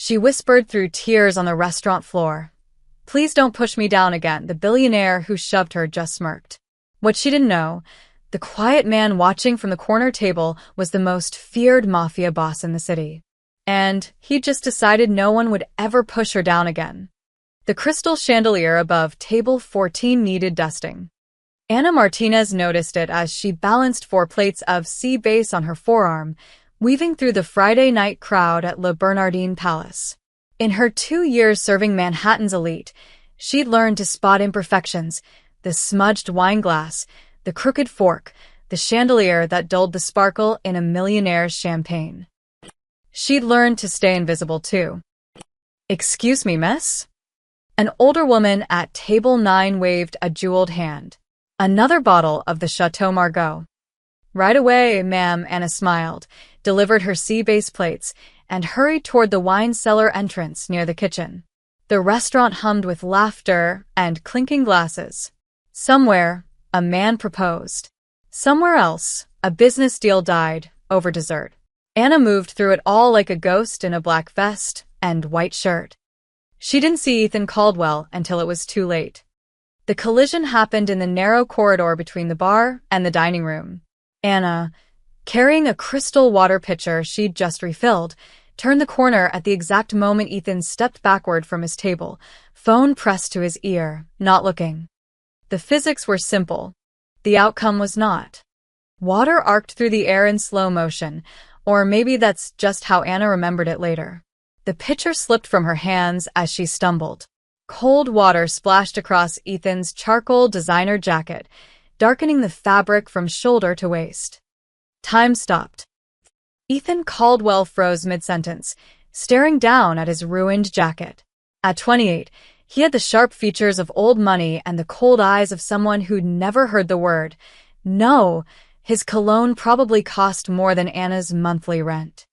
She whispered through tears on the restaurant floor. "Please don't push me down again." The billionaire who shoved her just smirked. What she didn't know, the quiet man watching from the corner table was the most feared mafia boss in the city. And he just decided no one would ever push her down again. The crystal chandelier above table 14 needed dusting. Ana Martinez noticed it as she balanced 4 plates of sea bass on her forearm, weaving through the Friday night crowd at Le Bernardin Palace. In her 2 years serving Manhattan's elite, she'd learned to spot imperfections: the smudged wine glass, the crooked fork, the chandelier that dulled the sparkle in a millionaire's champagne. She'd learned to stay invisible too. "Excuse me, miss?" An older woman at table 9 waved a jeweled hand. "Another bottle of the Chateau Margaux." "Right away, ma'am." Ana smiled, delivered her sea bass plates, and hurried toward the wine cellar entrance near the kitchen. The restaurant hummed with laughter and clinking glasses. Somewhere, a man proposed. Somewhere else, a business deal died over dessert. Ana moved through it all like a ghost in a black vest and white shirt. She didn't see Ethan Caldwell until it was too late. The collision happened in the narrow corridor between the bar and the dining room. Ana, carrying a crystal water pitcher she'd just refilled, turned the corner at the exact moment Ethan stepped backward from his table, phone pressed to his ear, not looking. The physics were simple. The outcome was not. Water arced through the air in slow motion, or maybe that's just how Ana remembered it later. The pitcher slipped from her hands as she stumbled. Cold water splashed across Ethan's charcoal designer jacket, darkening the fabric from shoulder to waist. Time stopped. Ethan Caldwell froze mid-sentence, staring down at his ruined jacket. At 28, he had the sharp features of old money and the cold eyes of someone who'd never heard the word no. His cologne probably cost more than Ana's monthly rent.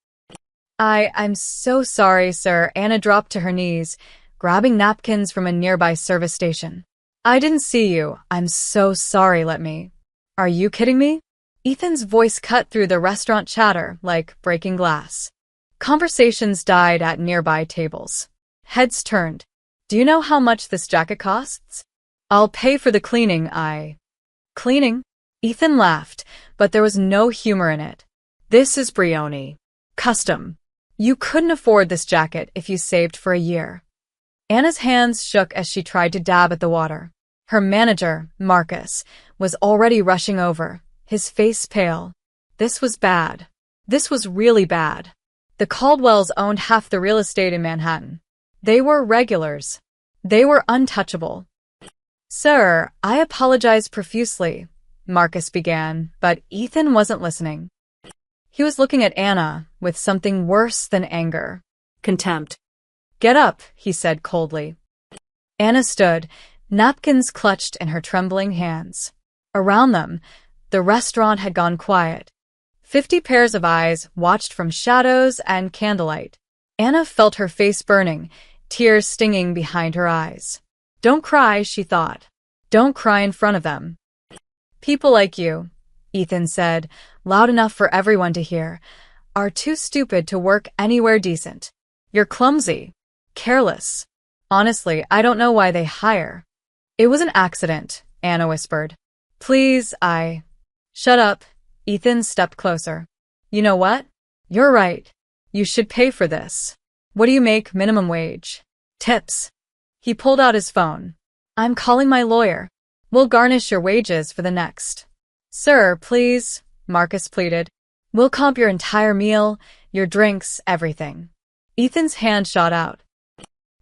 I'm so sorry, sir." Ana dropped to her knees, grabbing napkins from a nearby service station. "I didn't see you. I'm so sorry. Let me." "Are you kidding me?" Ethan's voice cut through the restaurant chatter like breaking glass. Conversations died at nearby tables. Heads turned. "Do you know how much this jacket costs?" "I'll pay for the cleaning." "Cleaning?" Ethan laughed, but there was no humor in it. "This is Brioni. Custom. You couldn't afford this jacket if you saved for a year." Ana's hands shook as she tried to dab at the water. Her manager, Marcus, was already rushing over, his face pale. This was bad. This was really bad. The Caldwells owned half the real estate in Manhattan. They were regulars. They were untouchable. "Sir, I apologize profusely," Marcus began, but Ethan wasn't listening. He was looking at Ana with something worse than anger. Contempt. "Get up," he said coldly. Ana stood, napkins clutched in her trembling hands. Around them, the restaurant had gone quiet. 50 pairs of eyes watched from shadows and candlelight. Ana felt her face burning, tears stinging behind her eyes. "Don't cry," she thought. "Don't cry in front of them." "People like you," Ethan said, loud enough for everyone to hear, "are too stupid to work anywhere decent. You're clumsy, careless. Honestly, I don't know why they hire." "It was an accident," Ana whispered. "Please, Shut up." Ethan stepped closer. "You know what? You're right. You should pay for this. What do you make minimum wage? Tips." He pulled out his phone. "I'm calling my lawyer. We'll garnish your wages for the next." "Sir, please," Marcus pleaded. "We'll comp your entire meal, your drinks, everything." Ethan's hand shot out.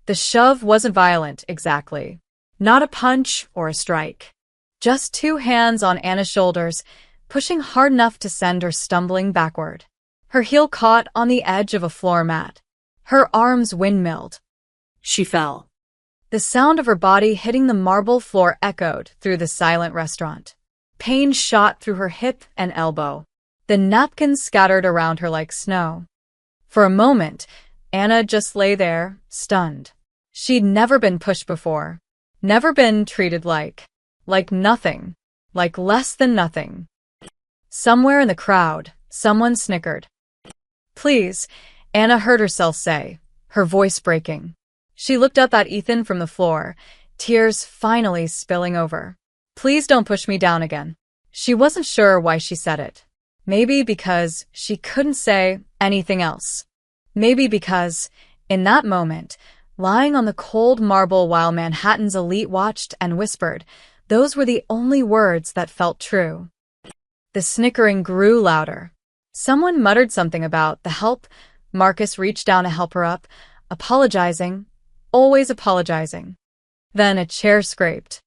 The shove wasn't violent, exactly. Not a punch or a strike. Just 2 hands on Ana's shoulders, pushing hard enough to send her stumbling backward. Her heel caught on the edge of a floor mat. Her arms windmilled. She fell. The sound of her body hitting the marble floor echoed through the silent restaurant. Pain shot through her hip and elbow. The napkins scattered around her like snow. For a moment, Ana just lay there, stunned. She'd never been pushed before. Never been treated like nothing. Like less than nothing. Somewhere in the crowd, someone snickered. "Please," Ana heard herself say, her voice breaking. She looked up at Ethan from the floor, tears finally spilling over. "Please don't push me down again." She wasn't sure why she said it. Maybe because she couldn't say anything else. Maybe because, in that moment, lying on the cold marble while Manhattan's elite watched and whispered, those were the only words that felt true. The snickering grew louder. Someone muttered something about the help. Marcus reached down to help her up, apologizing, always apologizing. Then a chair scraped.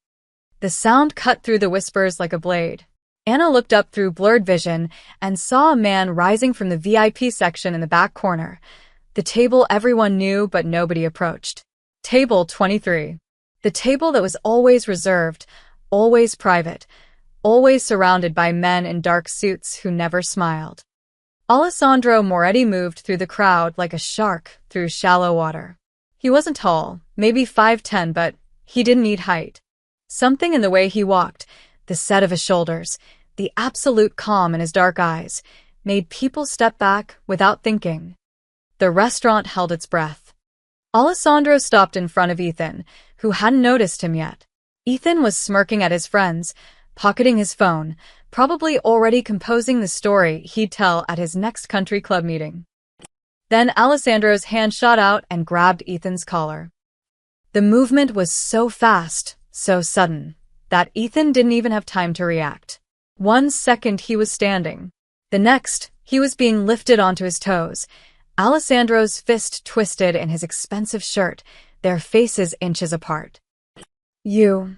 The sound cut through the whispers like a blade. Anna looked up through blurred vision and saw a man rising from the VIP section in the back corner, the table everyone knew but nobody approached. Table 23. The table that was always reserved, always private, always surrounded by men in dark suits who never smiled. Alessandro Moretti moved through the crowd like a shark through shallow water. He wasn't tall, maybe 5'10", but he didn't need height. Something in the way he walked, the set of his shoulders, the absolute calm in his dark eyes, made people step back without thinking. The restaurant held its breath. Alessandro stopped in front of Ethan, who hadn't noticed him yet. Ethan was smirking at his friends, pocketing his phone, probably already composing the story he'd tell at his next country club meeting. Then Alessandro's hand shot out and grabbed Ethan's collar. The movement was so fast, so sudden, that Ethan didn't even have time to react. 1 second he was standing. The next, he was being lifted onto his toes. Alessandro's fist twisted in his expensive shirt, their faces inches apart. "You,"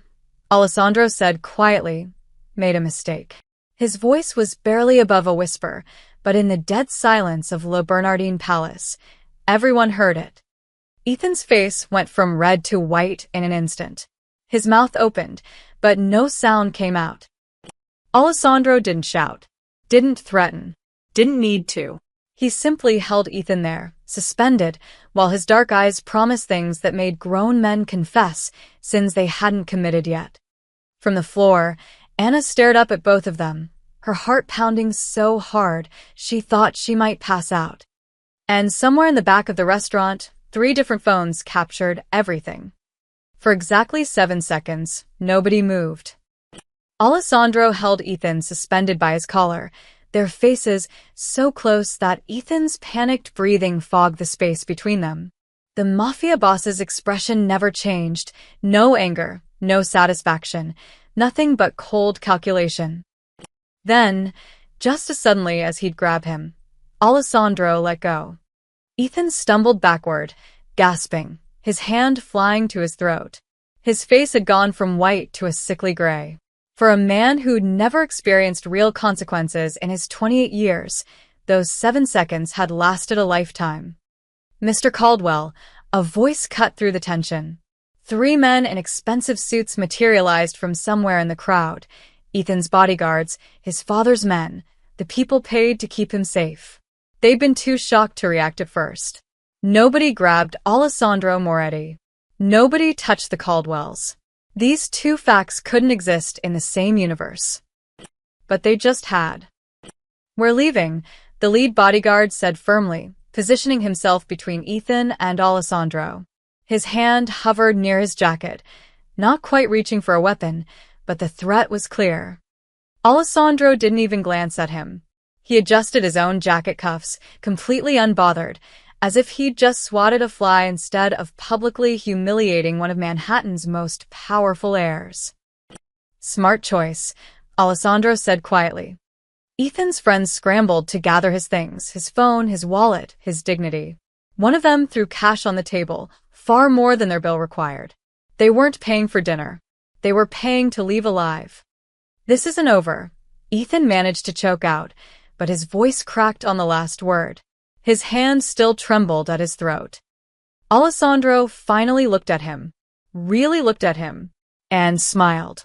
Alessandro said quietly, "made a mistake." His voice was barely above a whisper, but in the dead silence of Le Bernardin Palace, everyone heard it. Ethan's face went from red to white in an instant. His mouth opened, but no sound came out. Alessandro didn't shout, didn't threaten, didn't need to. He simply held Ethan there, suspended, while his dark eyes promised things that made grown men confess sins they hadn't committed yet. From the floor, Anna stared up at both of them, her heart pounding so hard she thought she might pass out. And somewhere in the back of the restaurant, 3 different phones captured everything. For exactly 7 seconds, nobody moved. Alessandro held Ethan suspended by his collar, their faces so close that Ethan's panicked breathing fogged the space between them. The Mafia boss's expression never changed, no anger, no satisfaction, nothing but cold calculation. Then, just as suddenly as he'd grab him, Alessandro let go. Ethan stumbled backward, gasping, his hand flying to his throat. His face had gone from white to a sickly gray. For a man who'd never experienced real consequences in his 28 years, those 7 seconds had lasted a lifetime. "Mr. Caldwell," a voice cut through the tension. 3 men in expensive suits materialized from somewhere in the crowd. Ethan's bodyguards, his father's men, the people paid to keep him safe. They'd been too shocked to react at first. Nobody grabbed Alessandro Moretti. Nobody touched the Caldwells. These 2 facts couldn't exist in the same universe. But they just had. "We're leaving," the lead bodyguard said firmly, positioning himself between Ethan and Alessandro. His hand hovered near his jacket, not quite reaching for a weapon, but the threat was clear. Alessandro didn't even glance at him. He adjusted his own jacket cuffs, completely unbothered, as if he'd just swatted a fly instead of publicly humiliating one of Manhattan's most powerful heirs. "Smart choice," Alessandro said quietly. Ethan's friends scrambled to gather his things, his phone, his wallet, his dignity. One of them threw cash on the table, far more than their bill required. They weren't paying for dinner. They were paying to leave alive. "This isn't over," Ethan managed to choke out, but his voice cracked on the last word. His hand still trembled at his throat. Alessandro finally looked at him, really looked at him, and smiled.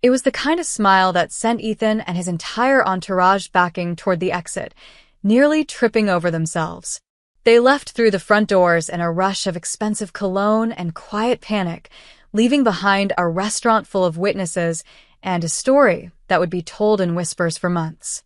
It was the kind of smile that sent Ethan and his entire entourage backing toward the exit, nearly tripping over themselves. They left through the front doors in a rush of expensive cologne and quiet panic, leaving behind a restaurant full of witnesses and a story that would be told in whispers for months.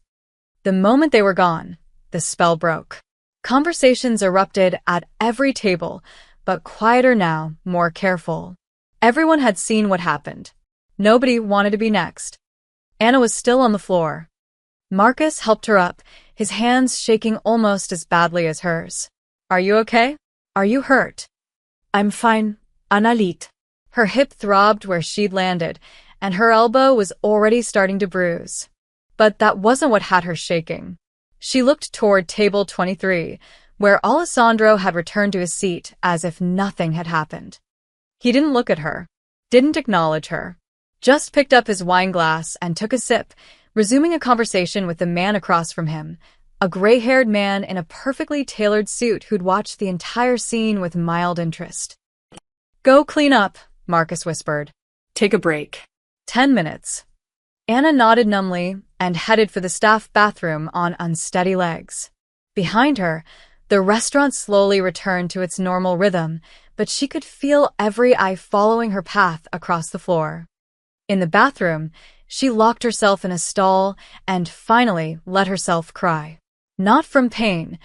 The moment they were gone, the spell broke. Conversations erupted at every table, but quieter now, more careful. Everyone had seen what happened. Nobody wanted to be next. Anna was still on the floor. Marcus helped her up, his hands shaking almost as badly as hers. Are you okay? Are you hurt? I'm fine, Annalit. Her hip throbbed where she'd landed, and her elbow was already starting to bruise. But that wasn't what had her shaking. She looked toward table 23, where Alessandro had returned to his seat as if nothing had happened. He didn't look at her, didn't acknowledge her, just picked up his wine glass and took a sip, resuming a conversation with the man across from him, a gray-haired man in a perfectly tailored suit who'd watched the entire scene with mild interest. Go clean up, Marcus whispered. Take a break. 10 minutes. Anna nodded numbly and headed for the staff bathroom on unsteady legs. Behind her, the restaurant slowly returned to its normal rhythm, but she could feel every eye following her path across the floor. In the bathroom, she locked herself in a stall and finally let herself cry. Not from pain,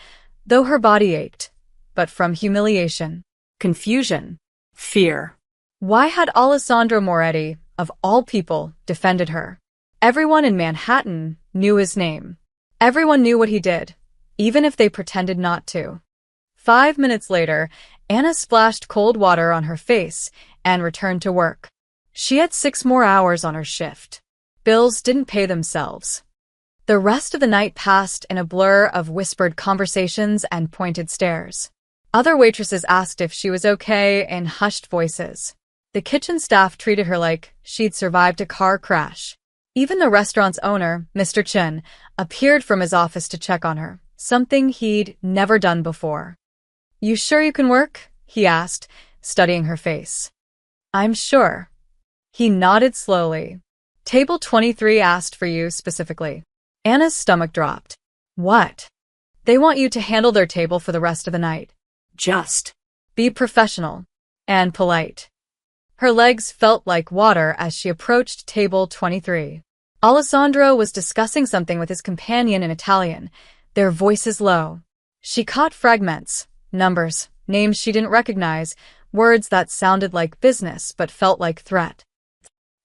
though her body ached, but from humiliation, Confusion. Fear. Why had Alessandro Moretti, of all people, defended her? Everyone in Manhattan knew his name. Everyone knew what he did, even if they pretended not to. 5 minutes later, Anna splashed cold water on her face and returned to work. She had 6 more hours on her shift. Bills didn't pay themselves. The rest of the night passed in a blur of whispered conversations and pointed stares. Other waitresses asked if she was okay in hushed voices. The kitchen staff treated her like she'd survived a car crash. Even the restaurant's owner, Mr. Chin, appeared from his office to check on her, something he'd never done before. You sure you can work? He asked, studying her face. I'm sure. He nodded slowly. Table 23 asked for you specifically. Anna's stomach dropped. What? They want you to handle their table for the rest of the night. Just. Be professional. And polite. Her legs felt like water as she approached table 23. Alessandro was discussing something with his companion in Italian, their voices low. She caught fragments, numbers, names she didn't recognize, words that sounded like business but felt like threat.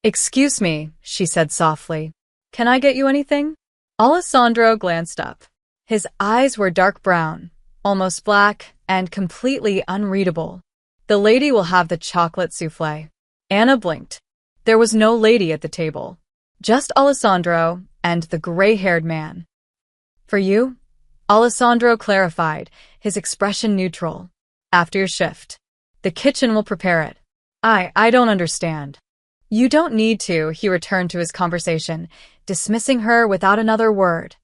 Excuse me, she said softly. Can I get you anything? Alessandro glanced up. His eyes were dark brown, almost black, and completely unreadable. The lady will have the chocolate souffle. Anna blinked. There was no lady at the table. Just Alessandro and the gray-haired man. For you? Alessandro clarified, his expression neutral. After your shift. The kitchen will prepare it. I don't understand. You don't need to, he returned to his conversation, dismissing her without another word.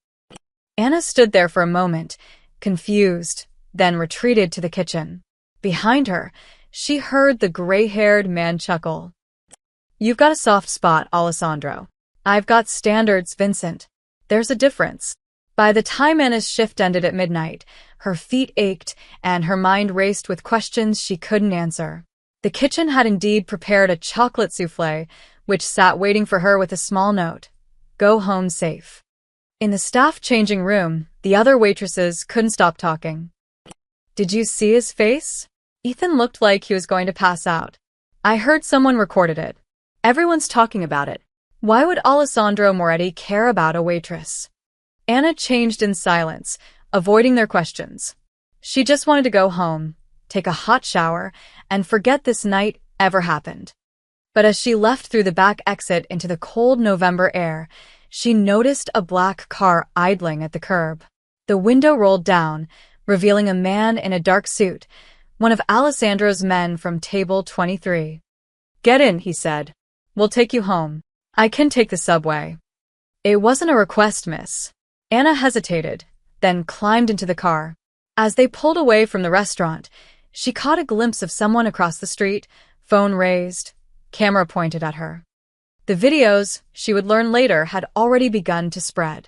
Anna stood there for a moment, confused, then retreated to the kitchen. Behind her, she heard the gray-haired man chuckle. You've got a soft spot, Alessandro. I've got standards, Vincent. There's a difference. By the time Anna's shift ended at midnight, her feet ached and her mind raced with questions she couldn't answer. The kitchen had indeed prepared a chocolate souffle, which sat waiting for her with a small note. Go home safe. In the staff changing room, the other waitresses couldn't stop talking. Did you see his face? Ethan looked like he was going to pass out. I heard someone recorded it. Everyone's talking about it. Why would Alessandro Moretti care about a waitress? Anna changed in silence, avoiding their questions. She just wanted to go home, take a hot shower, and forget this night ever happened. But as she left through the back exit into the cold November air, she noticed a black car idling at the curb. The window rolled down, revealing a man in a dark suit, one of Alessandro's men from table 23. Get in, he said. We'll take you home. I can take the subway. It wasn't a request, miss. Anna hesitated, then climbed into the car. As they pulled away from the restaurant, she caught a glimpse of someone across the street, phone raised, camera pointed at her. The videos, she would learn later, had already begun to spread.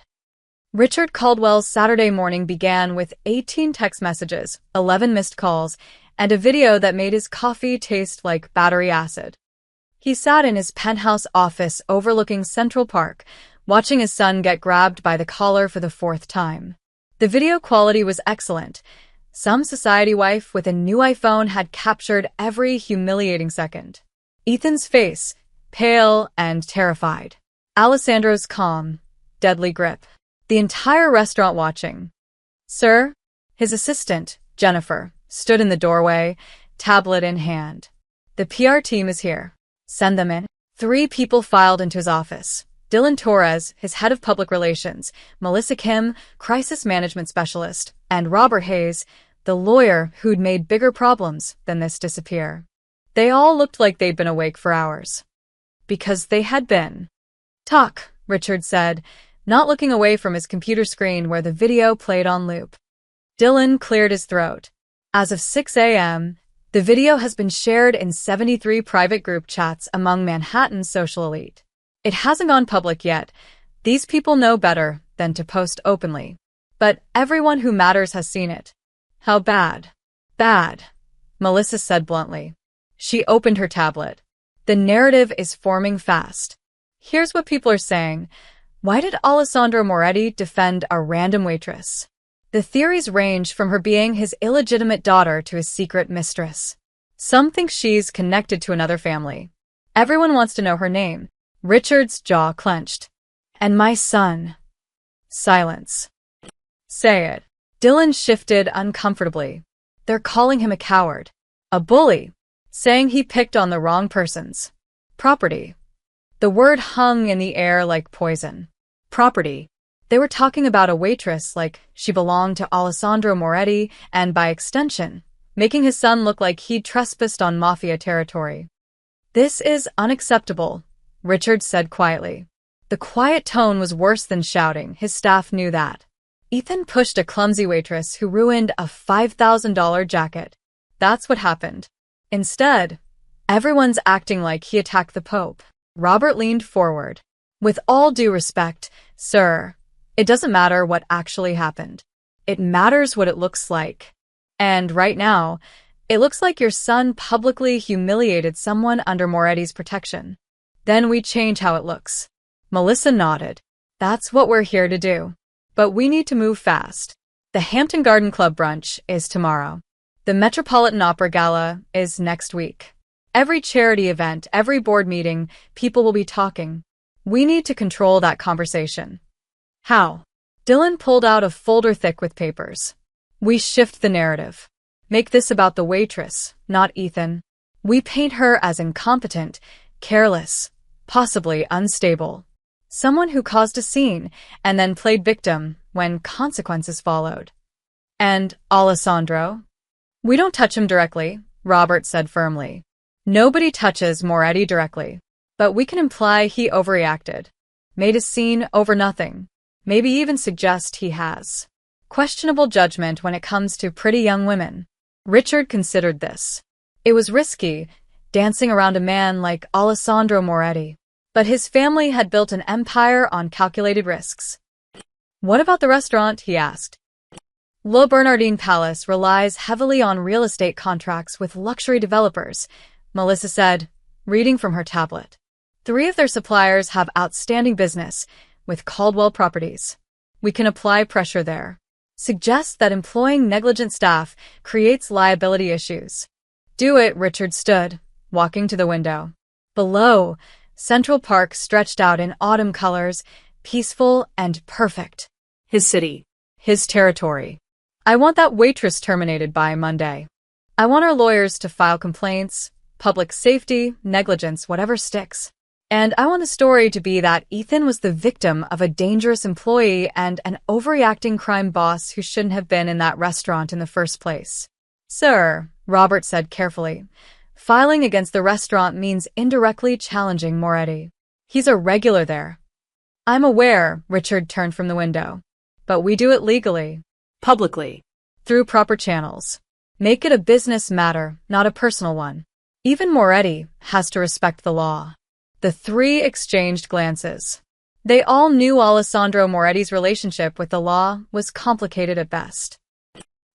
Richard Caldwell's Saturday morning began with 18 text messages, 11 missed calls, and a video that made his coffee taste like battery acid. He sat in his penthouse office overlooking Central Park, watching his son get grabbed by the collar for the 4th time. The The video quality was excellent. Some society wife with a new iPhone had captured every humiliating second. Ethan's face, pale and terrified. Alessandro's calm, deadly grip. The entire restaurant watching. Sir? His assistant, Jennifer, stood in the doorway, tablet in hand. The PR team is here. Send them in. 3 people filed into his office. Dylan Torres, his head of public relations, Melissa Kim, crisis management specialist, and Robert Hayes, the lawyer who'd made bigger problems than this disappear. They all looked like they'd been awake for hours. Because they had been. Talk, Richard said, not looking away from his computer screen where the video played on loop. Dylan cleared his throat. As of 6 a.m., the video has been shared in 73 private group chats among Manhattan's social elite. It hasn't gone public yet. These people know better than to post openly. But everyone who matters has seen it. How bad? Bad, Melissa said bluntly. She opened her tablet. The narrative is forming fast. Here's what people are saying. Why did Alessandro Moretti defend a random waitress? The theories range from her being his illegitimate daughter to his secret mistress. Some think she's connected to another family. Everyone wants to know her name. Richard's jaw clenched. And my son. Silence. Say it. Dylan shifted uncomfortably. They're calling him a coward. A bully. Saying he picked on the wrong person's property. The word hung in the air like poison. Property. They were talking about a waitress like she belonged to Alessandro Moretti and, by extension, making his son look like he'd trespassed on Mafia territory. This is unacceptable, Richard said quietly. The quiet tone was worse than shouting. His staff knew that. Ethan pushed a clumsy waitress who ruined a $5,000 jacket. That's what happened. Instead, everyone's acting like he attacked the Pope. Robert leaned forward. With all due respect, sir, it doesn't matter what actually happened. It matters what it looks like. And right now, it looks like your son publicly humiliated someone under Moretti's protection. Then we change how it looks. Melissa nodded. That's what we're here to do. But we need to move fast. The Hampton Garden Club brunch is tomorrow. The Metropolitan Opera Gala is next week. Every charity event, every board meeting, people will be talking. We need to control that conversation. How? Dylan pulled out a folder thick with papers. We shift the narrative. Make this about the waitress, not Ethan. We paint her as incompetent, careless, possibly unstable. Someone who caused a scene and then played victim when consequences followed. And Alessandro? We don't touch him directly, Robert said firmly. Nobody touches Moretti directly. But we can imply he overreacted. Made a scene over nothing. Maybe even suggest he has questionable judgment when it comes to pretty young women. Richard considered this. It was risky, dancing around a man like Alessandro Moretti. But his family had built an empire on calculated risks. What about the restaurant? He asked. Le Bernardin Palace relies heavily on real estate contracts with luxury developers, Melissa said, reading from her tablet. 3 of their suppliers have outstanding business with Caldwell Properties. We can apply pressure there. Suggest that employing negligent staff creates liability issues. Do it, Richard stood, walking to the window. Below, Central Park stretched out in autumn colors, peaceful and perfect. His city. His territory. I want that waitress terminated by Monday. I want our lawyers to file complaints, public safety, negligence, whatever sticks. And I want the story to be that Ethan was the victim of a dangerous employee and an overreacting crime boss who shouldn't have been in that restaurant in the first place. Sir, Robert said carefully, filing against the restaurant means indirectly challenging Moretti. He's a regular there. I'm aware, Richard turned from the window. But we do it legally. Publicly. Through proper channels. Make it a business matter, not a personal one. Even Moretti has to respect the law. The 3 exchanged glances. They all knew Alessandro Moretti's relationship with the law was complicated at best.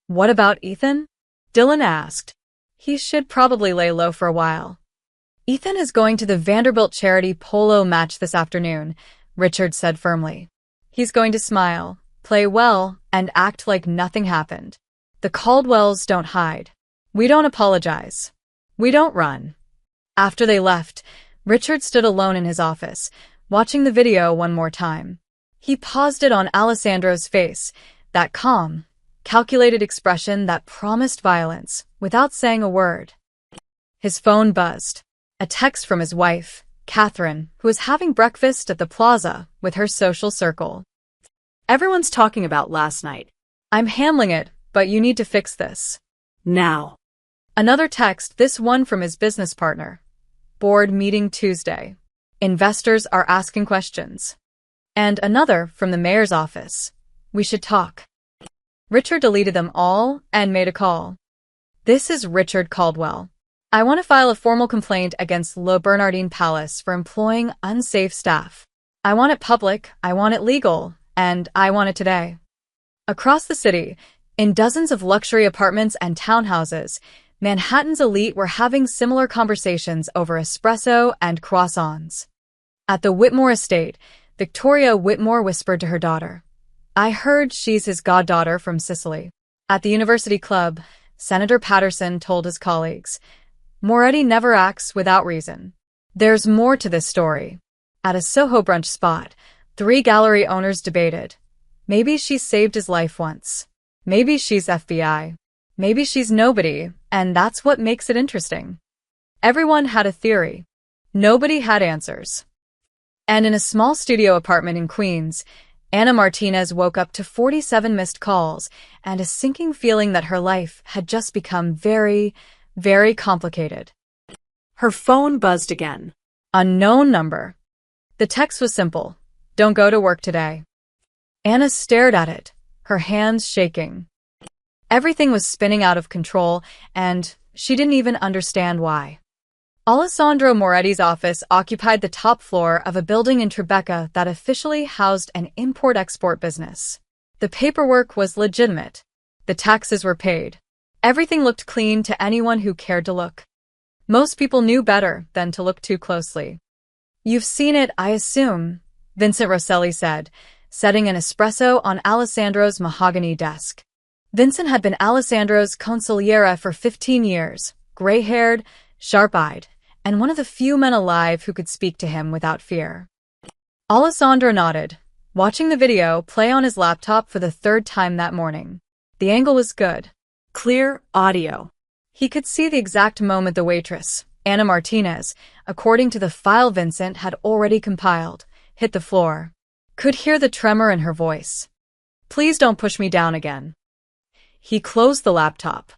What about Ethan? Dylan asked. He should probably lay low for a while. Ethan is going to the Vanderbilt charity polo match this afternoon, Richard said firmly. He's going to smile, play well, and act like nothing happened. The Caldwells don't hide. We don't apologize. We don't run. After they left, Richard stood alone in his office, watching the video one more time. He paused it on Alessandro's face, that calm, calculated expression that promised violence, without saying a word. His phone buzzed. A text from his wife, Catherine, who was having breakfast at the plaza with her social circle. Everyone's talking about last night. I'm handling it, but you need to fix this. Now. Another text, this one from his business partner. Board meeting Tuesday. Investors are asking questions. And another from the mayor's office. We should talk. Richard deleted them all and made a call. This is Richard Caldwell. I want to file a formal complaint against Le Bernardin Palace for employing unsafe staff. I want it public, I want it legal, and I want it today. Across the city, in dozens of luxury apartments and townhouses, Manhattan's elite were having similar conversations over espresso and croissants. At the Whitmore estate, Victoria Whitmore whispered to her daughter, I heard she's his goddaughter from Sicily. At the university club, Senator Patterson told his colleagues, Moretti never acts without reason. There's more to this story. At a Soho brunch spot, 3 gallery owners debated. Maybe she saved his life once. Maybe she's FBI. Maybe she's nobody, and that's what makes it interesting. Everyone had a theory. Nobody had answers. And in a small studio apartment in Queens, Anna Martinez woke up to 47 missed calls and a sinking feeling that her life had just become very, very complicated. Her phone buzzed again. Unknown number. The text was simple. Don't go to work today. Anna stared at it, her hands shaking. Everything was spinning out of control, and she didn't even understand why. Alessandro Moretti's office occupied the top floor of a building in Tribeca that officially housed an import-export business. The paperwork was legitimate. The taxes were paid. Everything looked clean to anyone who cared to look. Most people knew better than to look too closely. You've seen it, I assume, Vincent Rosselli said, setting an espresso on Alessandro's mahogany desk. Vincent had been Alessandro's consigliere for 15 years, gray-haired, sharp-eyed, and one of the few men alive who could speak to him without fear. Alessandro nodded, watching the video play on his laptop for the 3rd time that morning. The angle was good. Clear audio. He could see the exact moment the waitress, Anna Martinez, according to the file Vincent had already compiled, hit the floor. Could hear the tremor in her voice. Please don't push me down again. He closed the laptop.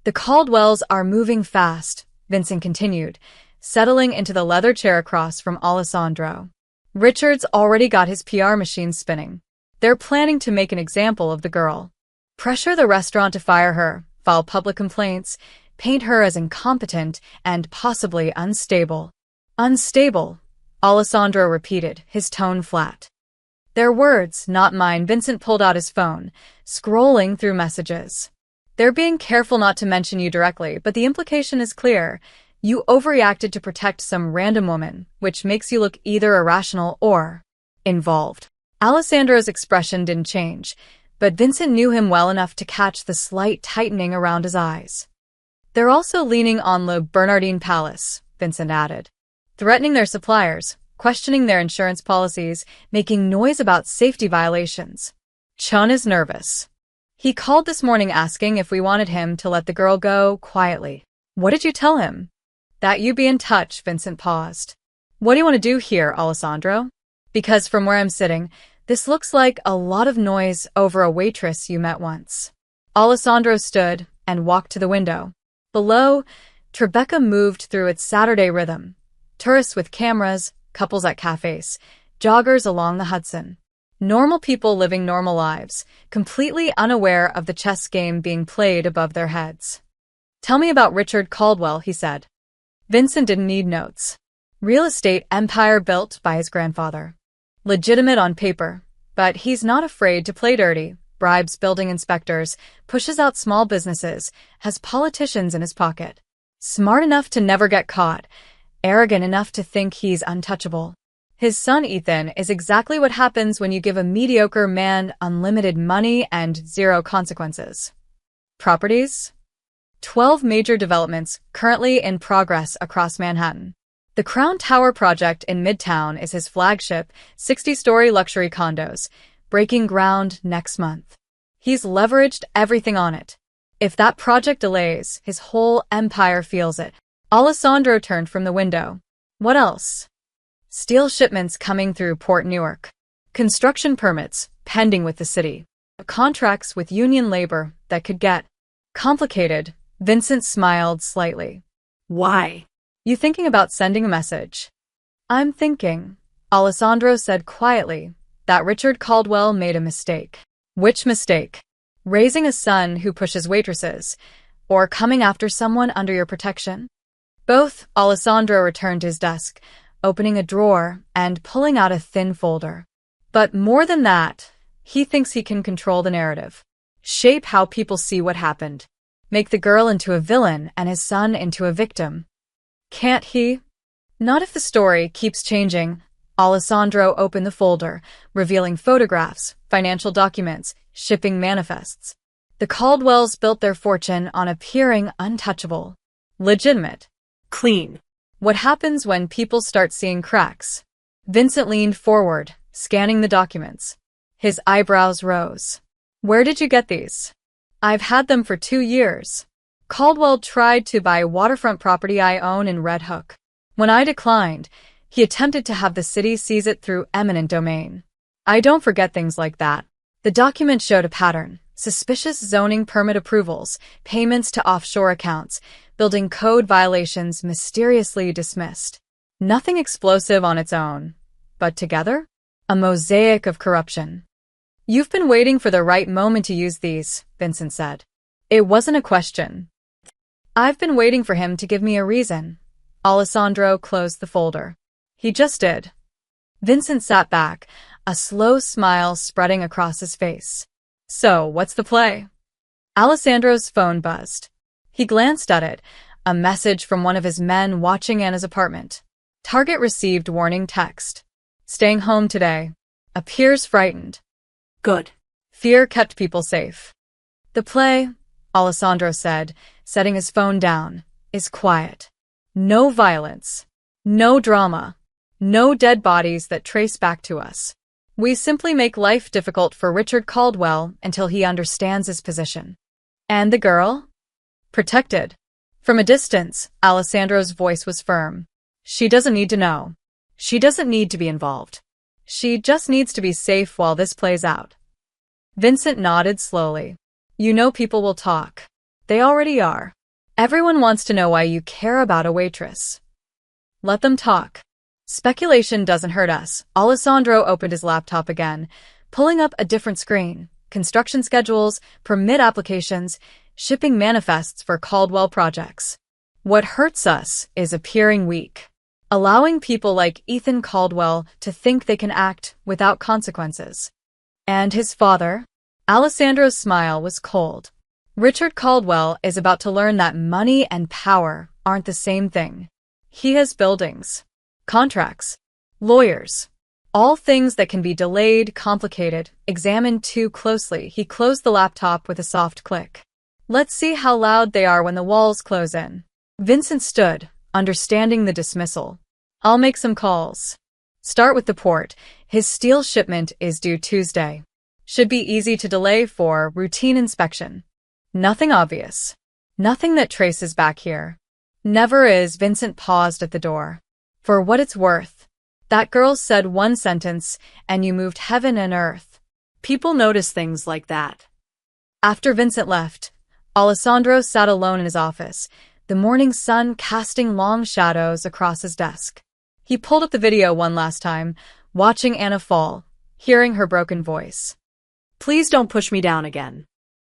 The Caldwells are moving fast, Vincent continued, settling into the leather chair across from Alessandro. Richard's already got his PR machine spinning. They're planning to make an example of the girl. Pressure the restaurant to fire her, file public complaints, paint her as incompetent and possibly unstable. Unstable, Alessandro repeated, his tone flat. Their words, not mine. Vincent pulled out his phone, scrolling through messages. They're being careful not to mention you directly, but the implication is clear. You overreacted to protect some random woman, which makes you look either irrational or involved. Alessandro's expression didn't change, but Vincent knew him well enough to catch the slight tightening around his eyes. They're also leaning on Le Bernardin Palace, Vincent added, threatening their suppliers, questioning their insurance policies, making noise about safety violations. Chun is nervous. He called this morning asking if we wanted him to let the girl go quietly. What did you tell him? That you'd be in touch, Vincent paused. What do you want to do here, Alessandro? Because from where I'm sitting, this looks like a lot of noise over a waitress you met once. Alessandro stood and walked to the window. Below, Tribeca moved through its Saturday rhythm. Tourists with cameras, couples at cafes, joggers along the Hudson. Normal people living normal lives, completely unaware of the chess game being played above their heads. Tell me about Richard Caldwell, he said. Vincent didn't need notes. Real estate empire built by his grandfather. Legitimate on paper, but he's not afraid to play dirty, bribes building inspectors, pushes out small businesses, has politicians in his pocket. Smart enough to never get caught, arrogant enough to think he's untouchable. His son Ethan is exactly what happens when you give a mediocre man unlimited money and zero consequences. Properties? 12 major developments currently in progress across Manhattan. The Crown Tower project in Midtown is his flagship, 60-story luxury condos, breaking ground next month. He's leveraged everything on it. If that project delays, his whole empire feels it. Alessandro turned from the window. What else? Steel shipments coming through Port Newark. Construction permits pending with the city. Contracts with union labor that could get complicated. Vincent smiled slightly. Why? You thinking about sending a message? I'm thinking, Alessandro said quietly, that Richard Caldwell made a mistake. Which mistake? Raising a son who pushes waitresses, or coming after someone under your protection? Both. Alessandro returned to his desk, opening a drawer and pulling out a thin folder. But more than that, he thinks he can control the narrative. Shape how people see what happened. Make the girl into a villain and his son into a victim. Can't he? Not if the story keeps changing. Alessandro opened the folder, revealing photographs, financial documents, shipping manifests. The Caldwells built their fortune on appearing untouchable. Legitimate. Clean. What happens when people start seeing cracks? Vincent leaned forward, scanning the documents. His eyebrows rose. Where did you get these? I've had them for 2 years. Caldwell tried to buy waterfront property I own in Red Hook. When I declined, he attempted to have the city seize it through eminent domain. I don't forget things like that. The document showed a pattern: suspicious zoning permit approvals, payments to offshore accounts, building code violations mysteriously dismissed. Nothing explosive on its own, but together? A mosaic of corruption. You've been waiting for the right moment to use these, Vincent said. It wasn't a question. I've been waiting for him to give me a reason. Alessandro closed the folder. He just did. Vincent sat back, a slow smile spreading across his face. So, what's the play? Alessandro's phone buzzed. He glanced at it, a message from one of his men watching Anna's apartment. Target received warning text. Staying home today. Appears frightened. Good. Fear kept people safe. The play, Alessandro said, setting his phone down, is quiet. No violence. No drama. No dead bodies that trace back to us. We simply make life difficult for Richard Caldwell until he understands his position. And the girl? Protected. From a distance, Alessandro's voice was firm. She doesn't need to know. She doesn't need to be involved. She just needs to be safe while this plays out. Vincent nodded slowly. You know people will talk. They already are. Everyone wants to know why you care about a waitress. Let them talk. Speculation doesn't hurt us. Alessandro opened his laptop again, pulling up a different screen. Construction schedules, permit applications, shipping manifests for Caldwell projects. What hurts us is appearing weak. Allowing people like Ethan Caldwell to think they can act without consequences. And his father? Alessandro's smile was cold. Richard Caldwell is about to learn that money and power aren't the same thing. He has buildings, contracts, lawyers, all things that can be delayed, complicated, examined too closely. He closed the laptop with a soft click. Let's see how loud they are when the walls close in. Vincent stood, understanding the dismissal. I'll make some calls. Start with the port. His steel shipment is due Tuesday. Should be easy to delay for routine inspection. Nothing obvious. Nothing that traces back here. Never is. Vincent paused at the door. For what it's worth. That girl said one sentence, and you moved heaven and earth. People notice things like that. After Vincent left, Alessandro sat alone in his office, the morning sun casting long shadows across his desk. He pulled up the video one last time, watching Anna fall, hearing her broken voice. Please don't push me down again.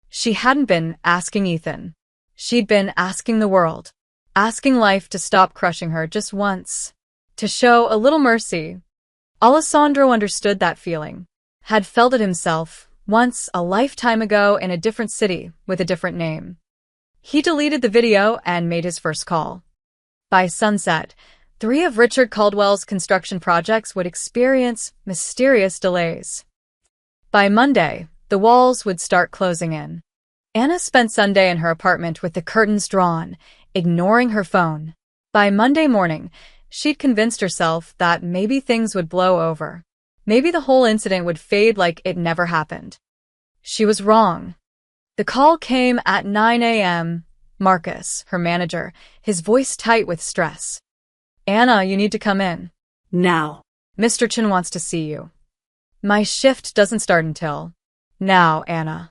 She hadn't been asking Ethan. She'd been asking the world. Asking life to stop crushing her just once. To show a little mercy. Alessandro understood that feeling. Had felt it himself, once a lifetime ago in a different city with a different name. He deleted the video and made his first call. By sunset, 3 of Richard Caldwell's construction projects would experience mysterious delays. By Monday, the walls would start closing in. Anna spent Sunday in her apartment with the curtains drawn, ignoring her phone. By Monday morning, she'd convinced herself that maybe things would blow over. Maybe the whole incident would fade like it never happened. She was wrong. The call came at 9 a.m. Marcus, her manager, his voice tight with stress. Anna, you need to come in. Now. Mr. Chen wants to see you. My shift doesn't start until. Now, Anna.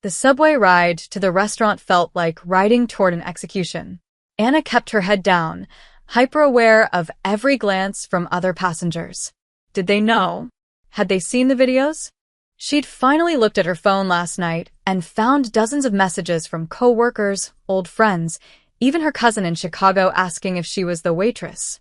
The subway ride to the restaurant felt like riding toward an execution. Anna kept her head down, hyper-aware of every glance from other passengers. Did they know? Had they seen the videos? She'd finally looked at her phone last night and found dozens of messages from co-workers, old friends, even her cousin in Chicago asking if she was the waitress.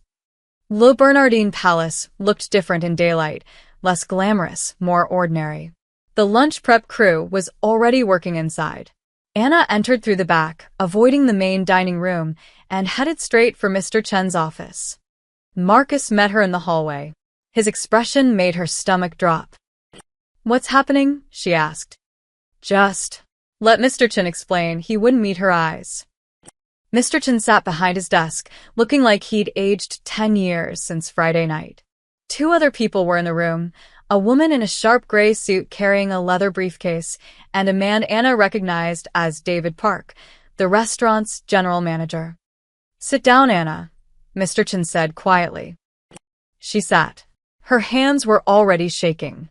Le Bernardin Palace looked different in daylight, less glamorous, more ordinary. The lunch prep crew was already working inside. Anna entered through the back, avoiding the main dining room, and headed straight for Mr. Chen's office. Marcus met her in the hallway. His expression made her stomach drop. What's happening? She asked. Just let Mr. Chen explain. He wouldn't meet her eyes. Mr. Chen sat behind his desk, looking like he'd aged 10 years since Friday night. 2 other people were in the room, a woman in a sharp gray suit carrying a leather briefcase, and a man Anna recognized as David Park, the restaurant's general manager. Sit down, Anna, Mr. Chen said quietly. She sat. Her hands were already shaking.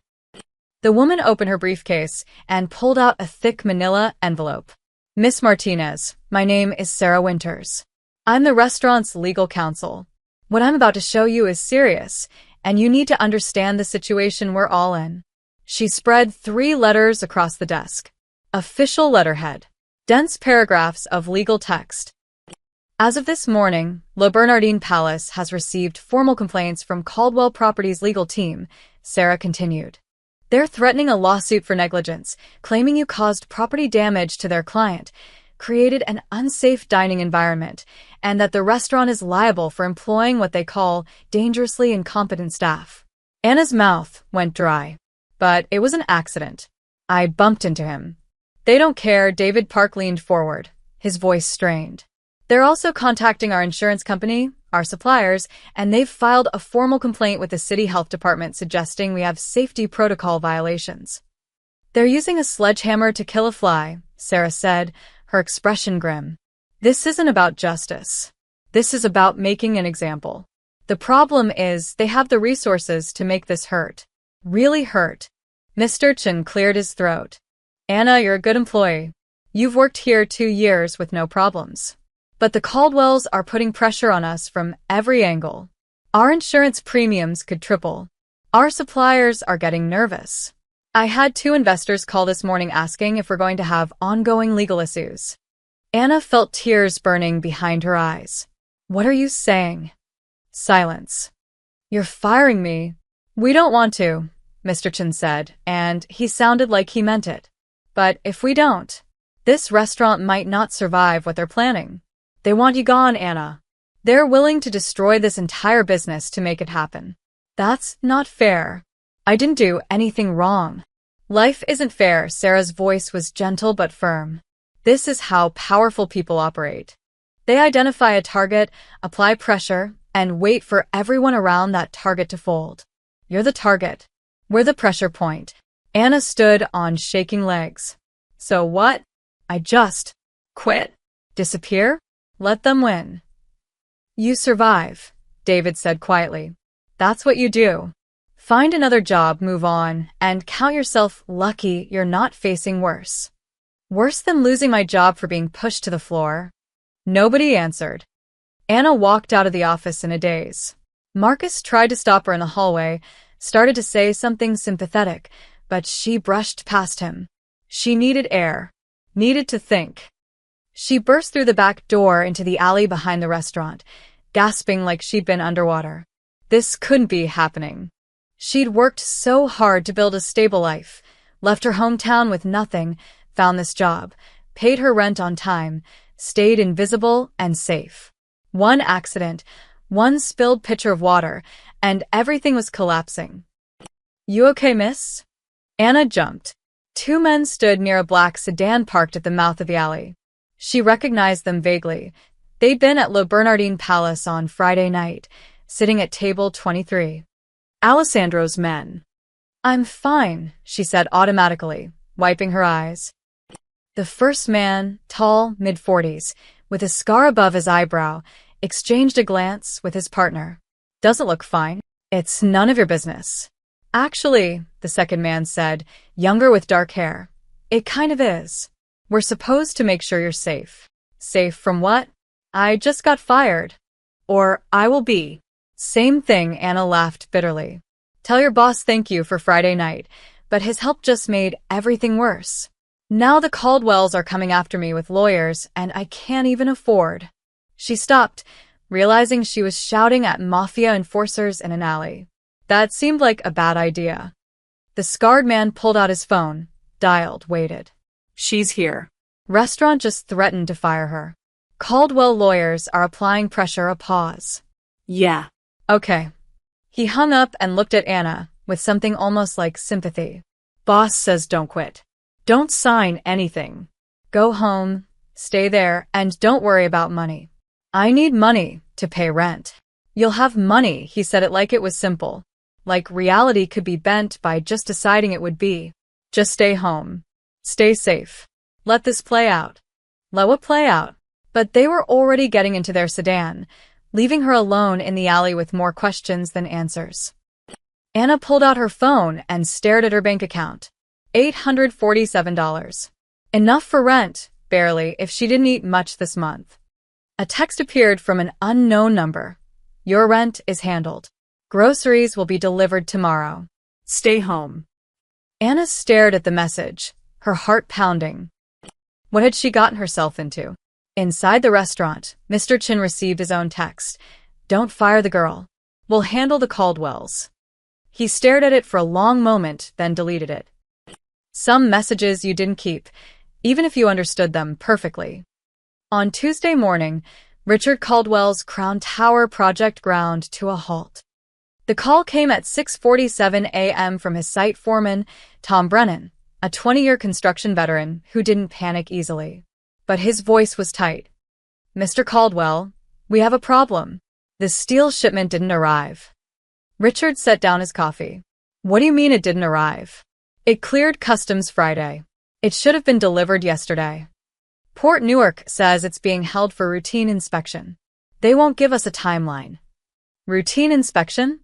The woman opened her briefcase and pulled out a thick manila envelope. Miss Martinez, my name is Sarah Winters. I'm the restaurant's legal counsel. What I'm about to show you is serious, and you need to understand the situation we're all in. She spread 3 letters across the desk. Official letterhead. Dense paragraphs of legal text. As of this morning, Le Bernardin Palace has received formal complaints from Caldwell Properties' legal team, Sarah continued. They're threatening a lawsuit for negligence, claiming you caused property damage to their client, created an unsafe dining environment, and that the restaurant is liable for employing what they call dangerously incompetent staff. Anna's mouth went dry. But it was an accident. I bumped into him. They don't care. David Park leaned forward, his voice strained. They're also contacting our insurance company, our suppliers, and they've filed a formal complaint with the city health department suggesting we have safety protocol violations. They're using a sledgehammer to kill a fly, Sarah said, her expression grim. This isn't about justice. This is about making an example. The problem is they have the resources to make this hurt. Really hurt. Mr. Chen cleared his throat. Anna, you're a good employee. You've worked here 2 years with no problems. But the Caldwells are putting pressure on us from every angle. Our insurance premiums could triple. Our suppliers are getting nervous. I had 2 investors call this morning asking if we're going to have ongoing legal issues. Anna felt tears burning behind her eyes. What are you saying? Silence. You're firing me. We don't want to, Mr. Chen said, and he sounded like he meant it. But if we don't, this restaurant might not survive what they're planning. They want you gone, Anna. They're willing to destroy this entire business to make it happen. That's not fair. I didn't do anything wrong. Life isn't fair. Sarah's voice was gentle but firm. This is how powerful people operate. They identify a target, apply pressure, and wait for everyone around that target to fold. You're the target. We're the pressure point. Anna stood on shaking legs. So what? I just quit. Disappear? Let them win. You survive, David said quietly. That's what you do. Find another job, move on, and count yourself lucky you're not facing worse. Worse than losing my job for being pushed to the floor. Nobody answered. Anna walked out of the office in a daze. Marcus tried to stop her in the hallway, started to say something sympathetic, but she brushed past him. She needed air, needed to think. She burst through the back door into the alley behind the restaurant, gasping like she'd been underwater. This couldn't be happening. She'd worked so hard to build a stable life, left her hometown with nothing, found this job, paid her rent on time, stayed invisible and safe. One accident, One spilled pitcher of water, and everything was collapsing. "You okay, miss?" Anna jumped. Two men stood near a black sedan parked at the mouth of the alley. She recognized them vaguely. They'd been at Le Bernardin Palace on Friday night, sitting at table 23. Alessandro's men. "I'm fine," she said automatically, wiping her eyes. The first man, tall, mid-40s, with a scar above his eyebrow, exchanged a glance with his partner. "Doesn't look fine." "It's none of your business." "Actually," the second man said, younger with dark hair, "it kind of is. We're supposed to make sure you're safe." "Safe from what?" "I just got fired." Or, "I will be." "Same thing," Anna laughed bitterly. "Tell your boss thank you for Friday night, but his help just made everything worse. Now the Caldwells are coming after me with lawyers, and I can't even afford." She stopped, realizing she was shouting at Mafia enforcers in an alley. That seemed like a bad idea. The scarred man pulled out his phone, dialed, waited. "She's here." Restaurant just threatened to fire her. Caldwell lawyers are applying pressure. A pause. "Yeah." "Okay." He hung up and looked at Anna with something almost like sympathy. "Boss says don't quit. Don't sign anything. Go home, stay there, and don't worry about money." "I need money to pay rent." "You'll have money," he said it like it was simple. Like reality could be bent by just deciding it would be. "Just stay home. Stay safe. Let this play out." Let what play out? But they were already getting into their sedan, leaving her alone in the alley with more questions than answers. Anna pulled out her phone and stared at her bank account. $847. Enough for rent, barely, if she didn't eat much this month. A text appeared from an unknown number. "Your rent is handled. Groceries will be delivered tomorrow. Stay home." Anna stared at the message, her heart pounding. What had she gotten herself into? Inside the restaurant, Mr. Chin received his own text. "Don't fire the girl. We'll handle the Caldwells." He stared at it for a long moment, then deleted it. Some messages you didn't keep, even if you understood them perfectly. On Tuesday morning, Richard Caldwell's Crown Tower project ground to a halt. The call came at 6:47 a.m. from his site foreman, Tom Brennan, a 20-year construction veteran who didn't panic easily. But his voice was tight. "Mr. Caldwell, we have a problem. The steel shipment didn't arrive." Richard set down his coffee. "What do you mean it didn't arrive?" "It cleared customs Friday. It should have been delivered yesterday. Port Newark says it's being held for routine inspection. They won't give us a timeline." "Routine inspection?"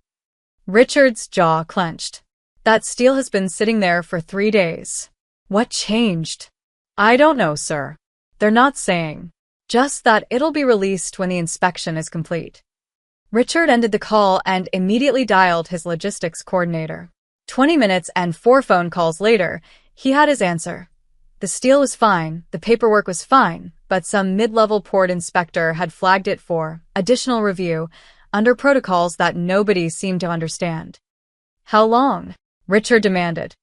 Richard's jaw clenched. "That steel has been sitting there for 3 days. What changed?" "I don't know, sir. They're not saying. Just that it'll be released when the inspection is complete." Richard ended the call and immediately dialed his logistics coordinator. 20 minutes and 4 phone calls later, he had his answer. The steel was fine, the paperwork was fine, but some mid-level port inspector had flagged it for additional review under protocols that nobody seemed to understand. "How long?" Richard demanded.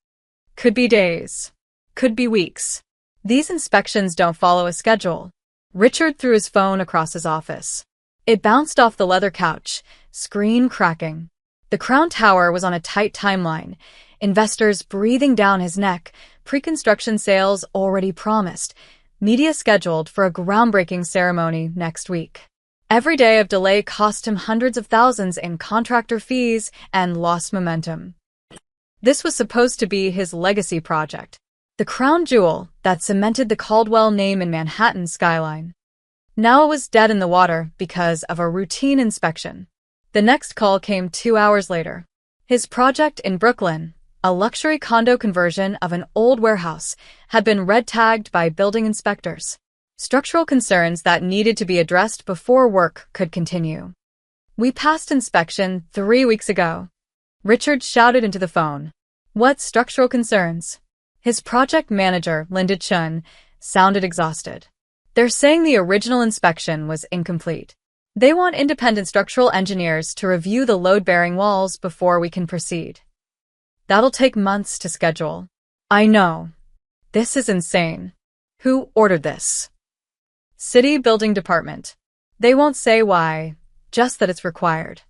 "Could be days. Could be weeks. These inspections don't follow a schedule." Richard threw his phone across his office. It bounced off the leather couch, screen cracking. The Crown Tower was on a tight timeline, investors breathing down his neck, pre-construction sales already promised, media scheduled for a groundbreaking ceremony next week. Every day of delay cost him hundreds of thousands in contractor fees and lost momentum. This was supposed to be his legacy project, the crown jewel that cemented the Caldwell name in Manhattan's skyline. Now it was dead in the water because of a routine inspection. The next call came 2 hours later. His project in Brooklyn, a luxury condo conversion of an old warehouse, had been red-tagged by building inspectors. Structural concerns that needed to be addressed before work could continue. "We passed inspection 3 weeks ago." Richard shouted into the phone. "What structural concerns?" His project manager, Linda Chun, sounded exhausted. "They're saying the original inspection was incomplete. They want independent structural engineers to review the load-bearing walls before we can proceed. That'll take months to schedule." "I know. This is insane." "Who ordered this?" "City Building Department. They won't say why. just that it's required.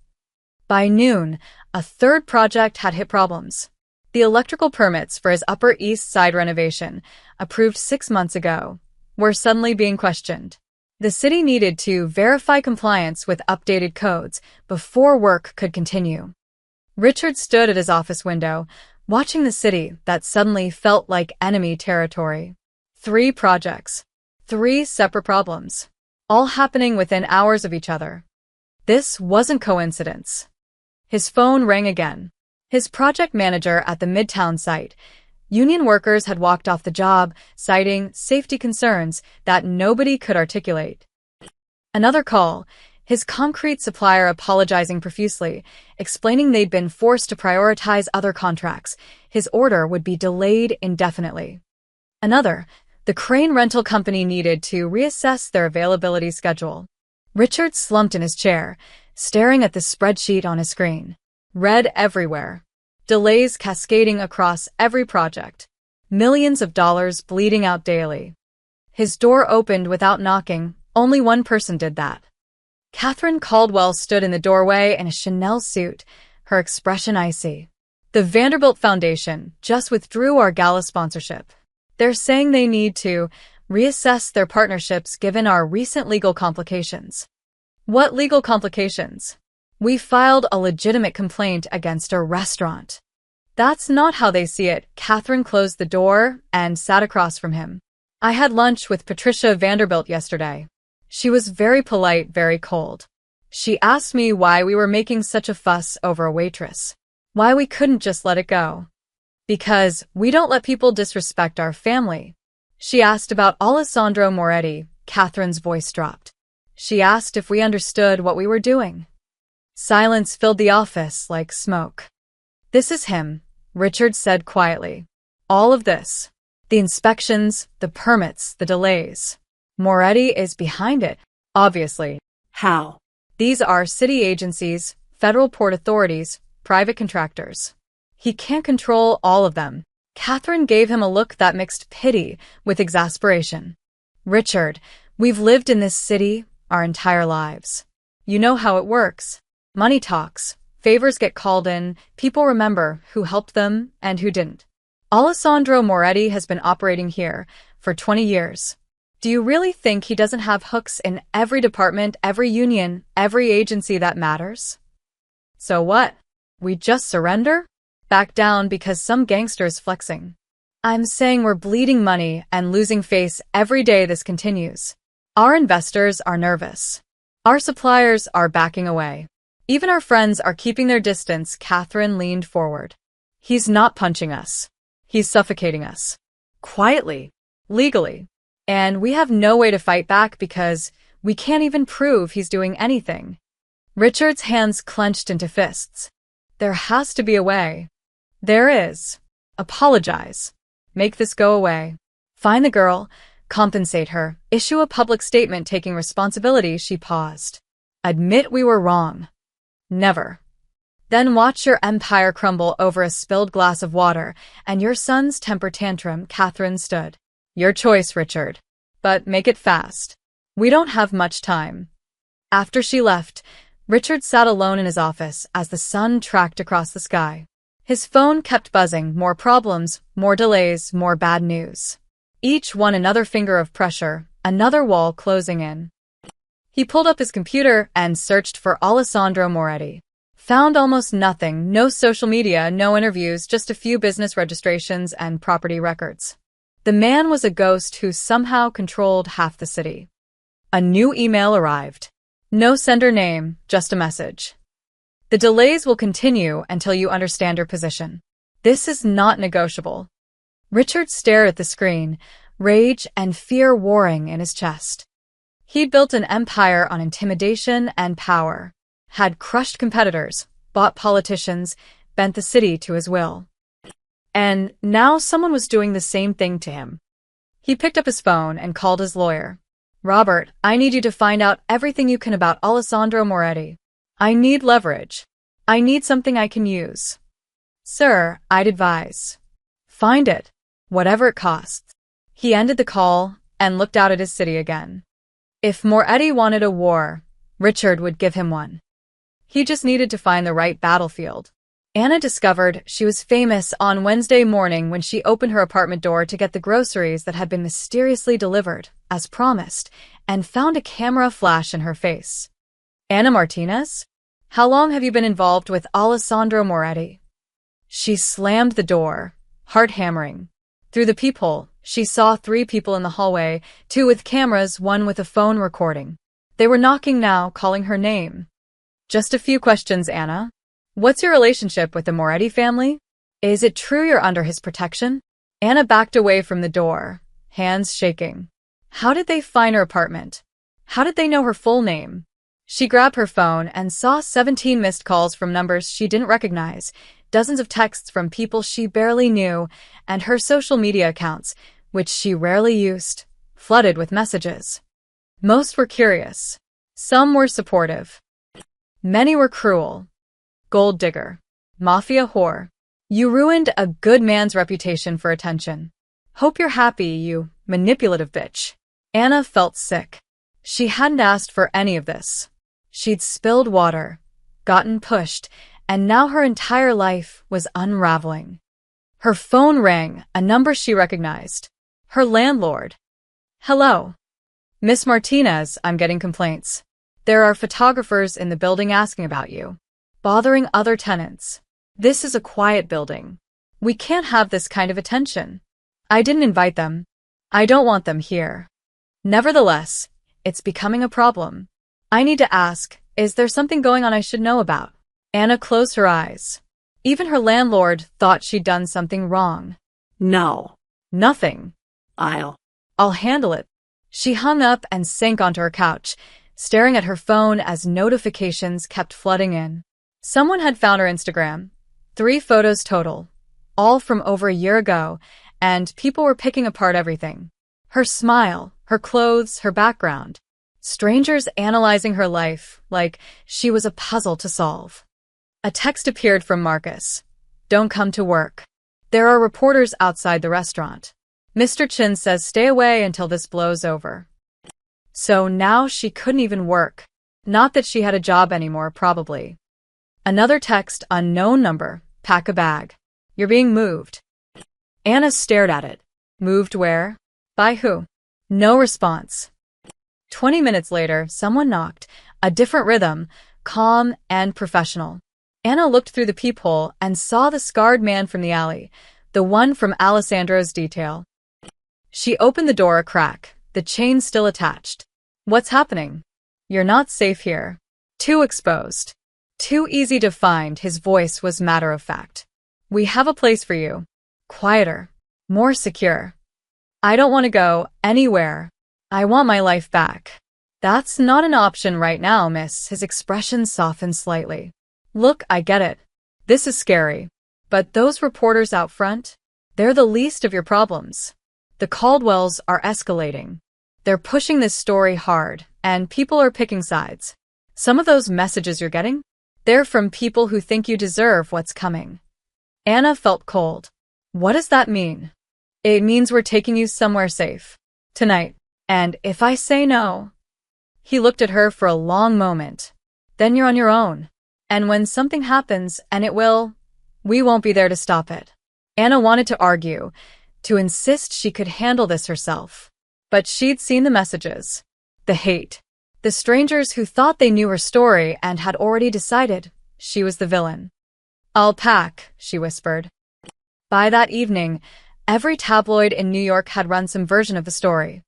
By noon, a third project had hit problems. The electrical permits for his Upper East Side renovation, approved 6 months ago, were suddenly being questioned. The city needed to verify compliance with updated codes before work could continue. Richard stood at his office window, watching the city that suddenly felt like enemy territory. 3 projects. 3 separate problems. All happening within hours of each other. This wasn't coincidence. His phone rang again. His project manager at the Midtown site. Union workers had walked off the job, citing safety concerns that nobody could articulate. Another call. His concrete supplier apologizing profusely, explaining they'd been forced to prioritize other contracts. His order would be delayed indefinitely. Another. The crane rental company needed to reassess their availability schedule. Richard slumped in his chair, staring at the spreadsheet on his screen. Red everywhere. Delays cascading across every project. Millions of dollars bleeding out daily. His door opened without knocking. Only one person did that. Catherine Caldwell stood in the doorway in a Chanel suit, her expression icy. The Vanderbilt Foundation just withdrew our gala sponsorship. They're saying they need to reassess their partnerships given our recent legal complications. What legal complications? We filed a legitimate complaint against a restaurant. That's not how they see it. Catherine closed the door and sat across from him. I had lunch with Patricia Vanderbilt yesterday. She was very polite, very cold. She asked me why we were making such a fuss over a waitress. Why we couldn't just let it go. Because we don't let people disrespect our family. She asked about Alessandro Moretti. Catherine's voice dropped. She asked if we understood what we were doing. Silence filled the office like smoke. This is him, Richard said quietly. All of this. The inspections, the permits, the delays. Moretti is behind it, obviously. How? These are city agencies, federal port authorities, private contractors. He can't control all of them. Catherine gave him a look that mixed pity with exasperation. Richard, we've lived in this city our entire lives. You know how it works. Money talks, favors get called in, people remember who helped them and who didn't. Alessandro Moretti has been operating here for 20 years. Do you really think he doesn't have hooks in every department, every union, every agency that matters? So what? We just surrender? Back down because some gangster's flexing. I'm saying we're bleeding money and losing face every day this continues. Our investors are nervous. Our suppliers are backing away. Even our friends are keeping their distance. Catherine leaned forward. He's not punching us. He's suffocating us. Quietly. Legally. And we have no way to fight back because we can't even prove he's doing anything. Richard's hands clenched into fists. There has to be a way. There is. Apologize. Make this go away. Find the girl. Compensate her. Issue a public statement taking responsibility. She paused. Admit we were wrong. Never. Then watch your empire crumble over a spilled glass of water and your son's temper tantrum. Catherine stood. Your choice, Richard. But make it fast. We don't have much time. After she left, Richard sat alone in his office as the sun tracked across the sky. His phone kept buzzing. More problems, more delays, more bad news. Each one another finger of pressure, another wall closing in. He pulled up his computer and searched for Alessandro Moretti. Found almost nothing, no social media, no interviews, just a few business registrations and property records. The man was a ghost who somehow controlled half the city. A new email arrived. No sender name, just a message. The delays will continue until you understand your position. This is not negotiable. Richard stared at the screen, rage and fear warring in his chest. He'd built an empire on intimidation and power, had crushed competitors, bought politicians, bent the city to his will. And now someone was doing the same thing to him. He picked up his phone and called his lawyer. Robert, I need you to find out everything you can about Alessandro Moretti. I need leverage. I need something I can use. Sir, I'd advise. Find it, whatever it costs. He ended the call and looked out at his city again. If Moretti wanted a war, Richard would give him one. He just needed to find the right battlefield. Anna discovered she was famous on Wednesday morning when she opened her apartment door to get the groceries that had been mysteriously delivered, as promised, and found a camera flash in her face. Anna Martinez? How long have you been involved with Alessandro Moretti? She slammed the door, heart hammering. Through the peephole, she saw 3 people in the hallway, 2 with cameras, 1 with a phone recording. They were knocking now, calling her name. Just a few questions, Anna. What's your relationship with the Moretti family? Is it true you're under his protection? Anna backed away from the door, hands shaking. How did they find her apartment? How did they know her full name? She grabbed her phone and saw 17 missed calls from numbers she didn't recognize, dozens of texts from people she barely knew, and her social media accounts, which she rarely used, flooded with messages. Most were curious. Some were supportive. Many were cruel. Gold digger. Mafia whore. You ruined a good man's reputation for attention. Hope you're happy, you manipulative bitch. Anna felt sick. She hadn't asked for any of this. She'd spilled water, gotten pushed, and now her entire life was unraveling. Her phone rang, a number she recognized. Her landlord. Hello. Miss Martinez, I'm getting complaints. There are photographers in the building asking about you, bothering other tenants. This is a quiet building. We can't have this kind of attention. I didn't invite them. I don't want them here. Nevertheless, it's becoming a problem. I need to ask, is there something going on I should know about? Anna closed her eyes. Even her landlord thought she'd done something wrong. No. Nothing. I'll handle it. She hung up and sank onto her couch, staring at her phone as notifications kept flooding in. Someone had found her Instagram. 3 photos total, all from over a year ago, and people were picking apart everything. Her smile, her clothes, her background. Strangers analyzing her life like she was a puzzle to solve. A text appeared from Marcus. Don't come to work. There are reporters outside the restaurant. Mr. Chin says stay away until this blows over. So now she couldn't even work. Not that she had a job anymore, probably. Another text, unknown number, pack a bag. You're being moved. Anna stared at it. Moved where? By who? No response. 20 minutes later, someone knocked, a different rhythm, calm and professional. Anna looked through the peephole and saw the scarred man from the alley, the one from Alessandro's detail. She opened the door a crack, the chain still attached. What's happening? You're not safe here. Too exposed. Too easy to find, his voice was matter of fact. We have a place for you. Quieter. More secure. I don't want to go anywhere. I want my life back. That's not an option right now, miss. His expression softened slightly. Look, I get it. This is scary. But those reporters out front? They're the least of your problems. The Caldwells are escalating. They're pushing this story hard, and people are picking sides. Some of those messages you're getting? They're from people who think you deserve what's coming. Anna felt cold. What does that mean? It means we're taking you somewhere safe. Tonight. And if I say no... He looked at her for a long moment. Then you're on your own. And when something happens, and it will, we won't be there to stop it. Anna wanted to argue, to insist she could handle this herself. But she'd seen the messages. The hate. The strangers who thought they knew her story and had already decided she was the villain. I'll pack, she whispered. By that evening, every tabloid in New York had run some version of the story.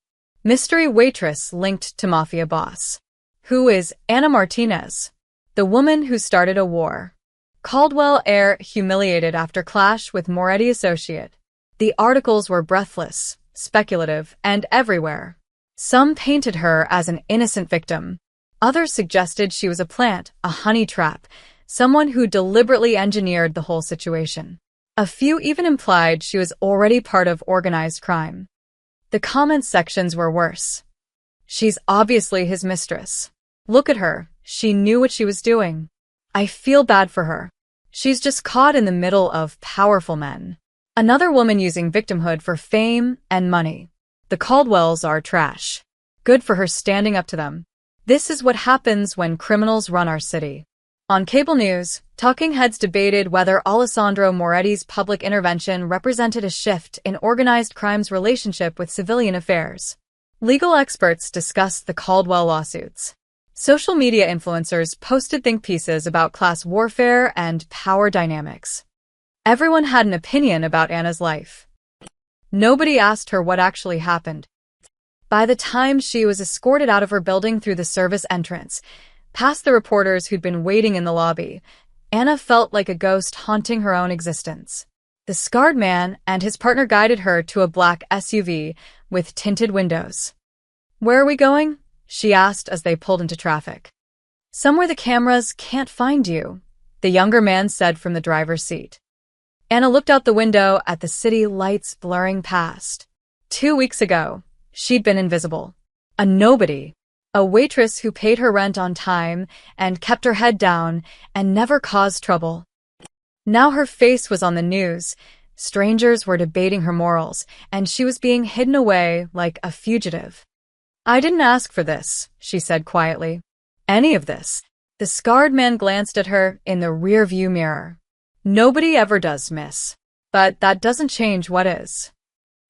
Mystery waitress linked to Mafia boss. Who is Anna Martinez? The woman who started a war. Caldwell heir humiliated after clash with Moretti associate. The articles were breathless, speculative, and everywhere. Some painted her as an innocent victim. Others suggested she was a plant, a honey trap, someone who deliberately engineered the whole situation. A few even implied she was already part of organized crime. The comment sections were worse. She's obviously his mistress. Look at her, she knew what she was doing. I feel bad for her. She's just caught in the middle of powerful men. Another woman using victimhood for fame and money. The Caldwells are trash. Good for her standing up to them. This is what happens when criminals run our city. On cable news, talking heads debated whether Alessandro Moretti's public intervention represented a shift in organized crime's relationship with civilian affairs. Legal experts discussed the Caldwell lawsuits. Social media influencers posted think pieces about class warfare and power dynamics. Everyone had an opinion about Anna's life. Nobody asked her what actually happened. By the time she was escorted out of her building through the service entrance, past the reporters who'd been waiting in the lobby, Anna felt like a ghost haunting her own existence. The scarred man and his partner guided her to a black SUV with tinted windows. "Where are we going?" she asked as they pulled into traffic. "Somewhere the cameras can't find you," the younger man said from the driver's seat. Anna looked out the window at the city lights blurring past. 2 weeks ago, she'd been invisible. A nobody. A waitress who paid her rent on time and kept her head down and never caused trouble. Now her face was on the news. Strangers were debating her morals, and she was being hidden away like a fugitive. "I didn't ask for this," she said quietly. "Any of this." The scarred man glanced at her in the rearview mirror. "Nobody ever does, miss. But that doesn't change what is."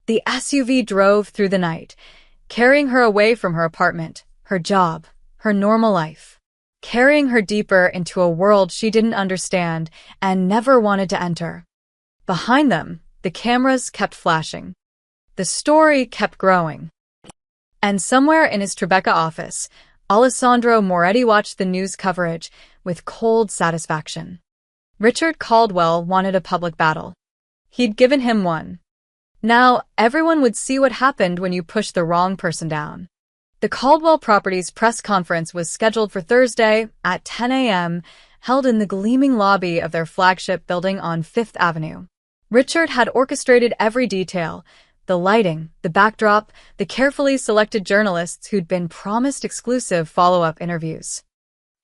The SUV drove through the night, carrying her away from her apartment, her job, her normal life, carrying her deeper into a world she didn't understand and never wanted to enter. Behind them, the cameras kept flashing. The story kept growing. And somewhere in his Tribeca office, Alessandro Moretti watched the news coverage with cold satisfaction. Richard Caldwell wanted a public battle. He'd given him one. Now, everyone would see what happened when you pushed the wrong person down. The Caldwell Properties press conference was scheduled for Thursday at 10 a.m., held in the gleaming lobby of their flagship building on 5th Avenue. Richard had orchestrated every detail: the lighting, the backdrop, the carefully selected journalists who'd been promised exclusive follow-up interviews.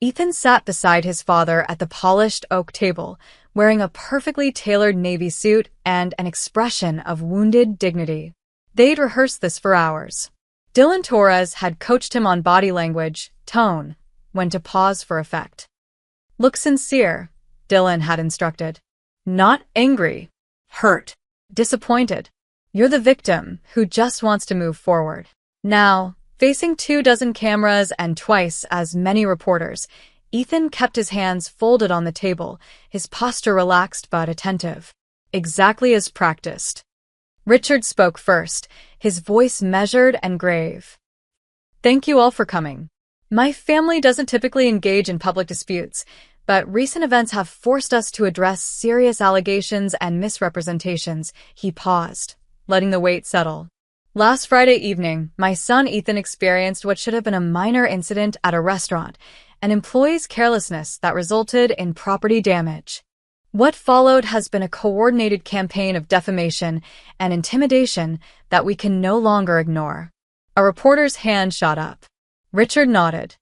Ethan sat beside his father at the polished oak table, wearing a perfectly tailored navy suit and an expression of wounded dignity. They'd rehearsed this for hours. Dylan Torres had coached him on body language, tone, when to pause for effect. "Look sincere," Dylan had instructed. "Not angry, hurt, disappointed. You're the victim who just wants to move forward." Now, facing 24 cameras and twice as many reporters, Ethan kept his hands folded on the table, his posture relaxed but attentive. Exactly as practiced. Richard spoke first, his voice measured and grave. "Thank you all for coming. My family doesn't typically engage in public disputes, but recent events have forced us to address serious allegations and misrepresentations." He paused, letting the weight settle. "Last Friday evening, my son Ethan experienced what should have been a minor incident at a restaurant, an employee's carelessness that resulted in property damage. What followed has been a coordinated campaign of defamation and intimidation that we can no longer ignore." A reporter's hand shot up. Richard nodded.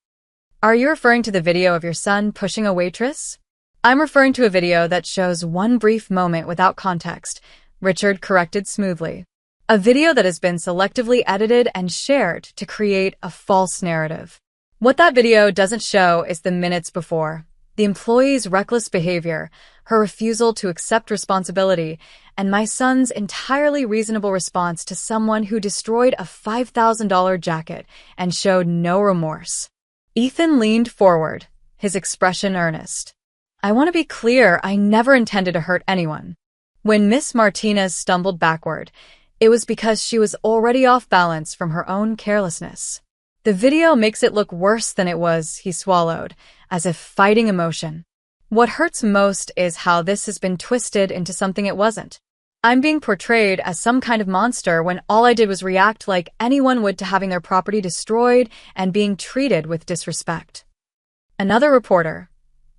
"Are you referring to the video of your son pushing a waitress?" "I'm referring to a video that shows one brief moment without context," Richard corrected smoothly. "A video that has been selectively edited and shared to create a false narrative. What that video doesn't show is the minutes before, the employee's reckless behavior, her refusal to accept responsibility, and my son's entirely reasonable response to someone who destroyed a $5,000 jacket and showed no remorse." Ethan leaned forward, his expression earnest. "I want to be clear, I never intended to hurt anyone. When Miss Martinez stumbled backward, it was because she was already off balance from her own carelessness. The video makes it look worse than it was," he swallowed, as if fighting emotion. "What hurts most is how this has been twisted into something it wasn't. I'm being portrayed as some kind of monster when all I did was react like anyone would to having their property destroyed and being treated with disrespect." Another reporter: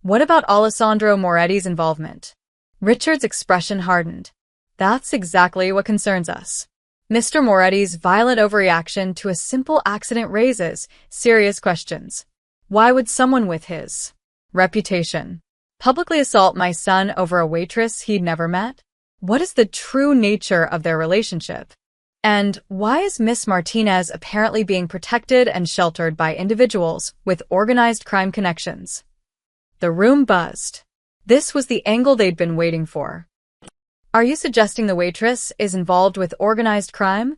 "What about Alessandro Moretti's involvement?" Richard's expression hardened. "That's exactly what concerns us. Mr. Moretti's violent overreaction to a simple accident raises serious questions. Why would someone with his reputation publicly assault my son over a waitress he'd never met? What is the true nature of their relationship? And why is Miss Martinez apparently being protected and sheltered by individuals with organized crime connections? The room buzzed. This was the angle they'd been waiting for. Are you suggesting the waitress is involved with organized crime?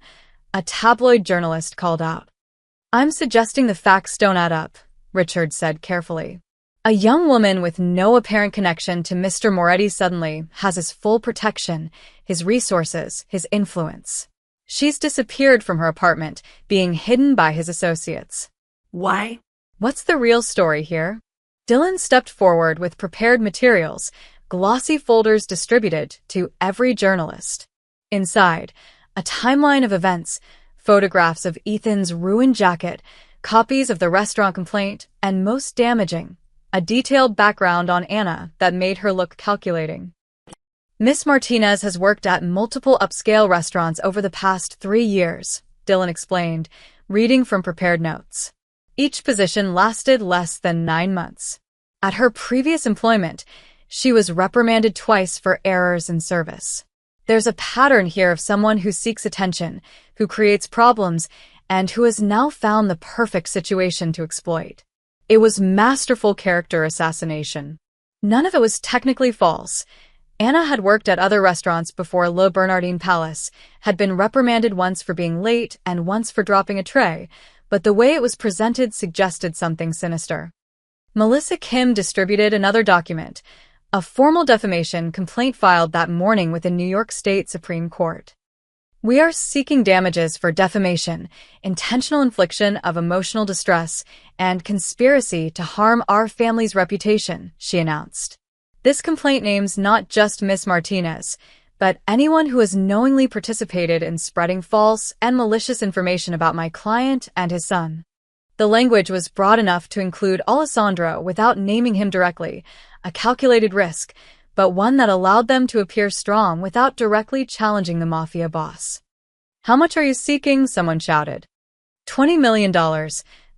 A tabloid journalist called out. I'm suggesting the facts don't add up, Richard said carefully. A young woman with no apparent connection to Mr. Moretti suddenly has his full protection, his resources, his influence. She's disappeared from her apartment, being hidden by his associates. Why? What's the real story here? Dylan stepped forward with prepared materials, glossy folders distributed to every journalist. Inside, a timeline of events, photographs of Ethan's ruined jacket, copies of the restaurant complaint, and most damaging, a detailed background on Anna that made her look calculating. Miss Martinez has worked at multiple upscale restaurants over the past 3 years, Dylan explained, reading from prepared notes. Each position lasted less than 9 months. At her previous employment, she was reprimanded twice for errors in service. There's a pattern here of someone who seeks attention, who creates problems, and who has now found the perfect situation to exploit. It was masterful character assassination. None of it was technically false. Anna had worked at other restaurants before Le Bernardin Palace, had been reprimanded once for being late and once for dropping a tray, but the way it was presented suggested something sinister. Melissa Kim distributed another document, a formal defamation complaint filed that morning with the New York State Supreme Court. We are seeking damages for defamation, intentional infliction of emotional distress, and conspiracy to harm our family's reputation, she announced. This complaint names not just Miss Martinez, but anyone who has knowingly participated in spreading false and malicious information about my client and his son. The language was broad enough to include Alessandro without naming him directly, a calculated risk, but one that allowed them to appear strong without directly challenging the Mafia boss. How much are you seeking? Someone shouted. $20 million,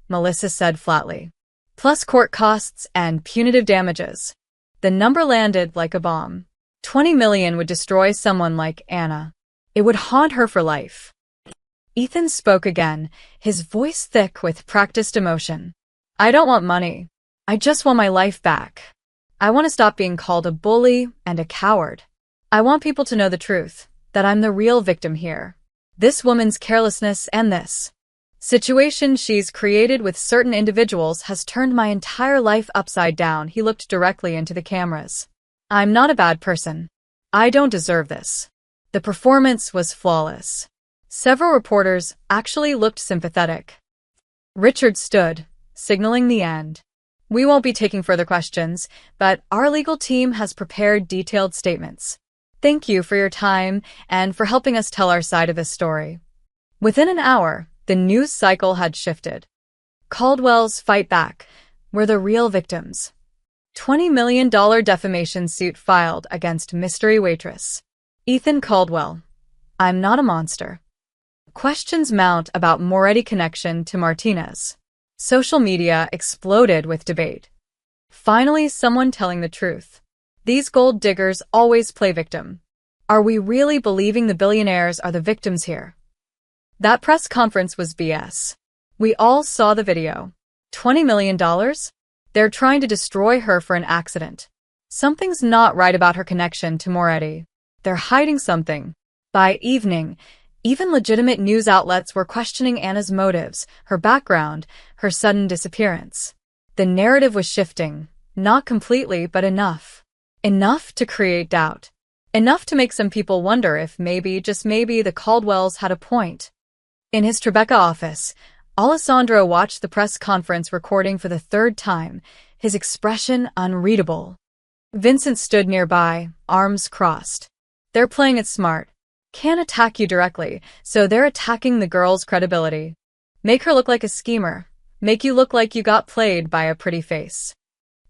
Melissa said flatly, plus court costs and punitive damages. The number landed like a bomb. 20 million would destroy someone like Anna. It would haunt her for life. Ethan spoke again, his voice thick with practiced emotion. I don't want money. I just want my life back. I want to stop being called a bully and a coward. I want people to know the truth, that I'm the real victim here. This woman's carelessness and this situation she's created with certain individuals has turned my entire life upside down. He looked directly into the cameras. I'm not a bad person. I don't deserve this. The performance was flawless. Several reporters actually looked sympathetic. Richard stood, signaling the end. We won't be taking further questions, but our legal team has prepared detailed statements. Thank you for your time and for helping us tell our side of this story. Within an hour, the news cycle had shifted. Caldwell's Fight Back were the real victims. $20 million defamation suit filed against mystery waitress Ethan Caldwell. I'm not a monster. Questions mount about Moretti connection to Martinez. Social media exploded with debate. Finally, someone telling the truth. These gold diggers always play victim. Are we really believing the billionaires are the victims here? That press conference was BS. We all saw the video. $20 million? They're trying to destroy her for an accident. Something's not right about her connection to Moretti. They're hiding something. By evening, even legitimate news outlets were questioning Anna's motives, her background, her sudden disappearance. The narrative was shifting, not completely, but enough. Enough to create doubt. Enough to make some people wonder if maybe, just maybe, the Caldwells had a point. In his Tribeca office, Alessandro watched the press conference recording for the third time, his expression unreadable. Vincent stood nearby, arms crossed. They're playing it smart. Can't attack you directly, so they're attacking the girl's credibility. Make her look like a schemer. Make you look like you got played by a pretty face.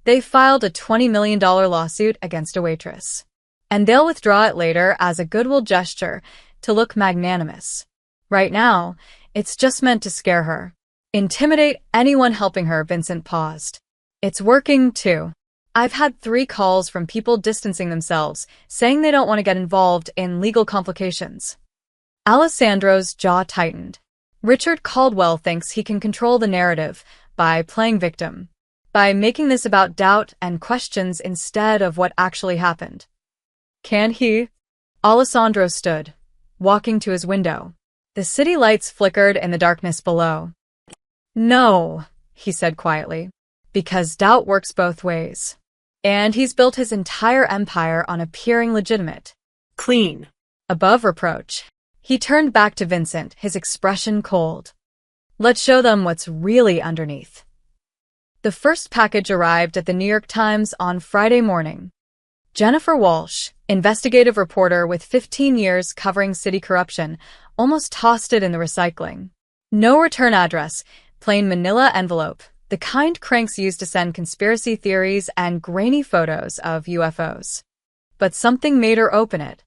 They filed a $20 million lawsuit against a waitress. And they'll withdraw it later as a goodwill gesture to look magnanimous. Right now, it's just meant to scare her. Intimidate anyone helping her. Vincent paused. It's working, too. I've had 3 calls from people distancing themselves, saying they don't want to get involved in legal complications. Alessandro's jaw tightened. Richard Caldwell thinks he can control the narrative by playing victim, by making this about doubt and questions instead of what actually happened. Can he? Alessandro stood, walking to his window. The city lights flickered in the darkness below. No, he said quietly, because doubt works both ways. And he's built his entire empire on appearing legitimate. Clean. Above reproach. He turned back to Vincent, his expression cold. Let's show them what's really underneath. The first package arrived at the New York Times on Friday morning. Jennifer Walsh, investigative reporter with 15 years covering city corruption, almost tossed it in the recycling. No return address, plain manila envelope, the kind cranks used to send conspiracy theories and grainy photos of UFOs. But something made her open it.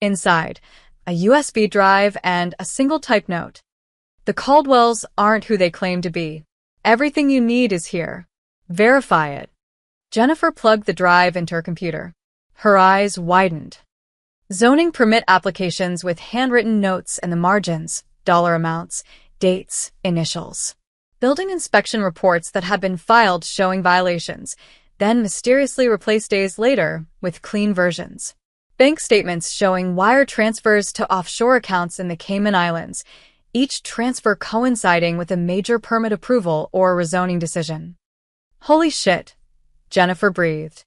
Inside, a USB drive and a single type note. The Caldwells aren't who they claim to be. Everything you need is here. Verify it. Jennifer plugged the drive into her computer. Her eyes widened. Zoning permit applications with handwritten notes in the margins, dollar amounts, dates, initials. Building inspection reports that had been filed showing violations, then mysteriously replaced days later with clean versions. Bank statements showing wire transfers to offshore accounts in the Cayman Islands, each transfer coinciding with a major permit approval or rezoning decision. Holy shit, Jennifer breathed.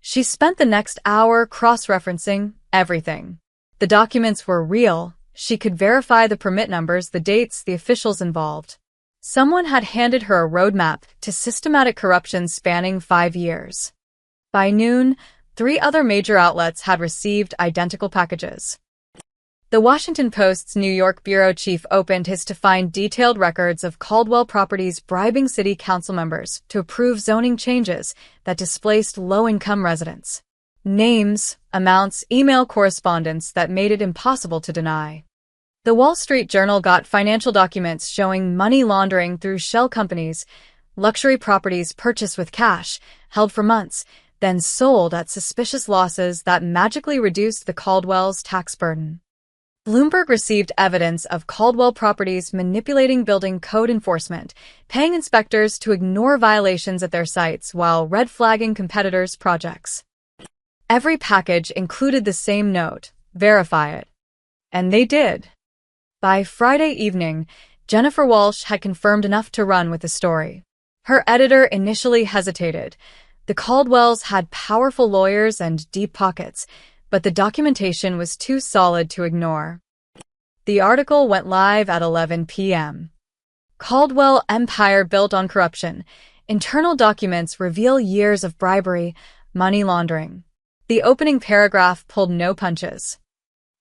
She spent the next hour cross-referencing everything. The documents were real. She could verify the permit numbers, the dates, the officials involved. Someone had handed her a roadmap to systematic corruption spanning 5 years. By noon, 3 other major outlets had received identical packages. The Washington Post's New York bureau chief opened his to find detailed records of Caldwell Properties bribing city council members to approve zoning changes that displaced low-income residents. Names, amounts, email correspondence that made it impossible to deny. The Wall Street Journal got financial documents showing money laundering through shell companies, luxury properties purchased with cash, held for months, then sold at suspicious losses that magically reduced the Caldwells' tax burden. Bloomberg received evidence of Caldwell Properties manipulating building code enforcement, paying inspectors to ignore violations at their sites while red-flagging competitors' projects. Every package included the same note, verify it. And they did. By Friday evening, Jennifer Walsh had confirmed enough to run with the story. Her editor initially hesitated. The Caldwells had powerful lawyers and deep pockets, but the documentation was too solid to ignore. The article went live at 11 p.m. Caldwell Empire built on corruption. Internal documents reveal years of bribery, money laundering. The opening paragraph pulled no punches.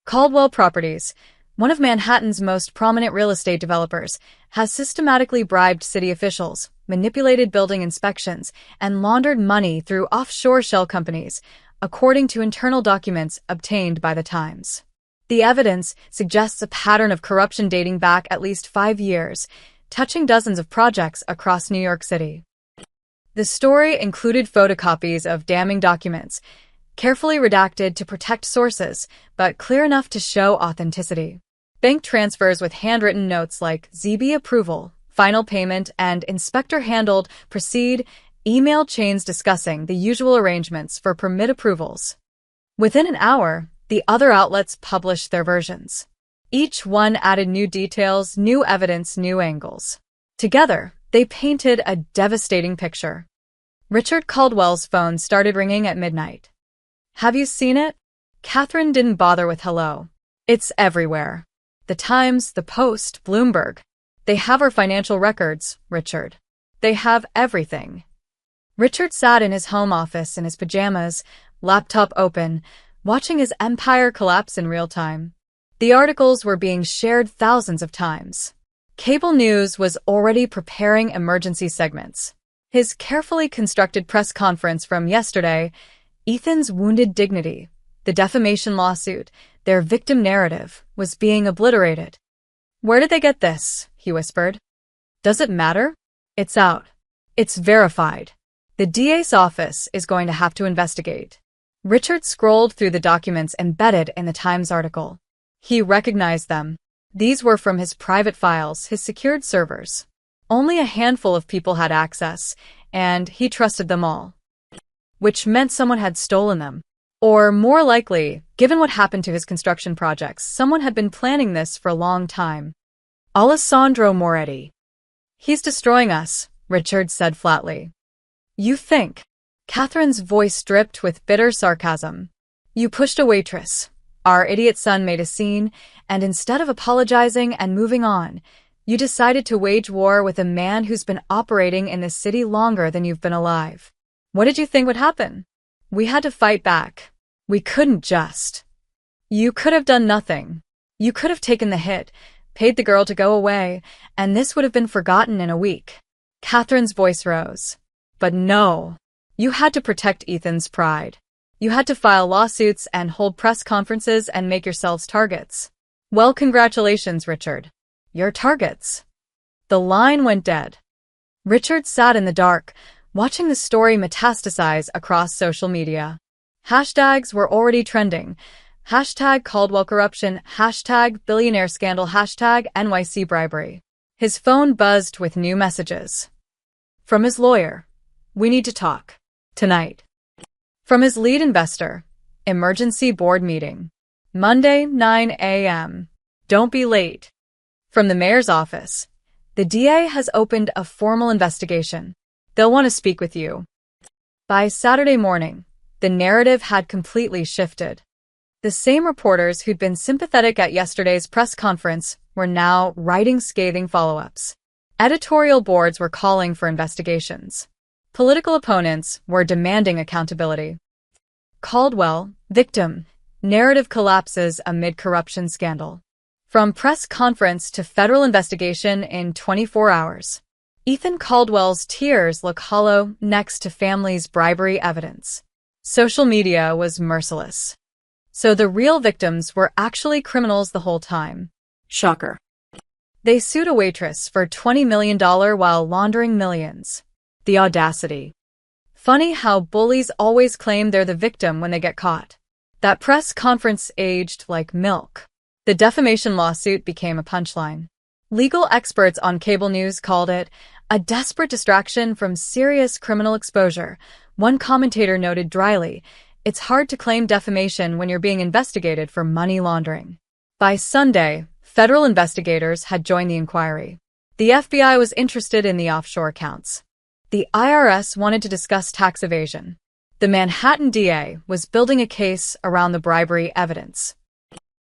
Caldwell Properties, one of Manhattan's most prominent real estate developers, has systematically bribed city officials, manipulated building inspections, and laundered money through offshore shell companies, according to internal documents obtained by the Times. The evidence suggests a pattern of corruption dating back at least 5 years, touching dozens of projects across New York City. The story included photocopies of damning documents, carefully redacted to protect sources, but clear enough to show authenticity. Bank transfers with handwritten notes like ZB approval, final payment, and inspector handled proceed, email chains discussing the usual arrangements for permit approvals. Within an hour, the other outlets published their versions. Each one added new details, new evidence, new angles. Together, they painted a devastating picture. Richard Caldwell's phone started ringing at midnight. Have you seen it? Catherine didn't bother with hello. It's everywhere. The Times, the Post, Bloomberg. They have our financial records, Richard. They have everything. Richard sat in his home office in his pajamas, laptop open, watching his empire collapse in real time. The articles were being shared thousands of times. Cable news was already preparing emergency segments. His carefully constructed press conference from yesterday, Ethan's wounded dignity, the defamation lawsuit, their victim narrative, was being obliterated. Where did they get this? He whispered. Does it matter? It's out. It's verified. The DA's office is going to have to investigate. Richard scrolled through the documents embedded in the Times article. He recognized them. These were from his private files, his secured servers. Only a handful of people had access, and he trusted them all. Which meant someone had stolen them. Or, more likely, given what happened to his construction projects, someone had been planning this for a long time. Alessandro Moretti. He's destroying us, Richard said flatly. You think? Catherine's voice dripped with bitter sarcasm. You pushed a waitress. Our idiot son made a scene, and instead of apologizing and moving on, you decided to wage war with a man who's been operating in this city longer than you've been alive. What did you think would happen? We had to fight back. We couldn't just. You could have done nothing. You could have taken the hit, paid the girl to go away, and this would have been forgotten in a week. Catherine's voice rose. But no. You had to protect Ethan's pride. You had to file lawsuits and hold press conferences and make yourselves targets. Well, congratulations, Richard. You're targets. The line went dead. Richard sat in the dark, watching the story metastasize across social media. Hashtags were already trending. Hashtag Caldwell corruption, hashtag billionaire scandal, hashtag NYC bribery. His phone buzzed with new messages. From his lawyer, we need to talk. Tonight. From his lead investor, emergency board meeting. Monday, 9 a.m. Don't be late. From the mayor's office, the DA has opened a formal investigation. They'll want to speak with you. By Saturday morning, the narrative had completely shifted. The same reporters who'd been sympathetic at yesterday's press conference were now writing scathing follow-ups. Editorial boards were calling for investigations. Political opponents were demanding accountability. Caldwell, victim, narrative collapses amid corruption scandal. From press conference to federal investigation in 24 hours. Ethan Caldwell's tears look hollow next to family's bribery evidence. Social media was merciless. So the real victims were actually criminals the whole time. Shocker. They sued a waitress for $20 million while laundering millions. The audacity. Funny how bullies always claim they're the victim when they get caught. That press conference aged like milk. The defamation lawsuit became a punchline. Legal experts on cable news called it a desperate distraction from serious criminal exposure. One commentator noted dryly, it's hard to claim defamation when you're being investigated for money laundering. By Sunday, federal investigators had joined the inquiry. The FBI was interested in the offshore accounts. The IRS wanted to discuss tax evasion. The Manhattan DA was building a case around the bribery evidence.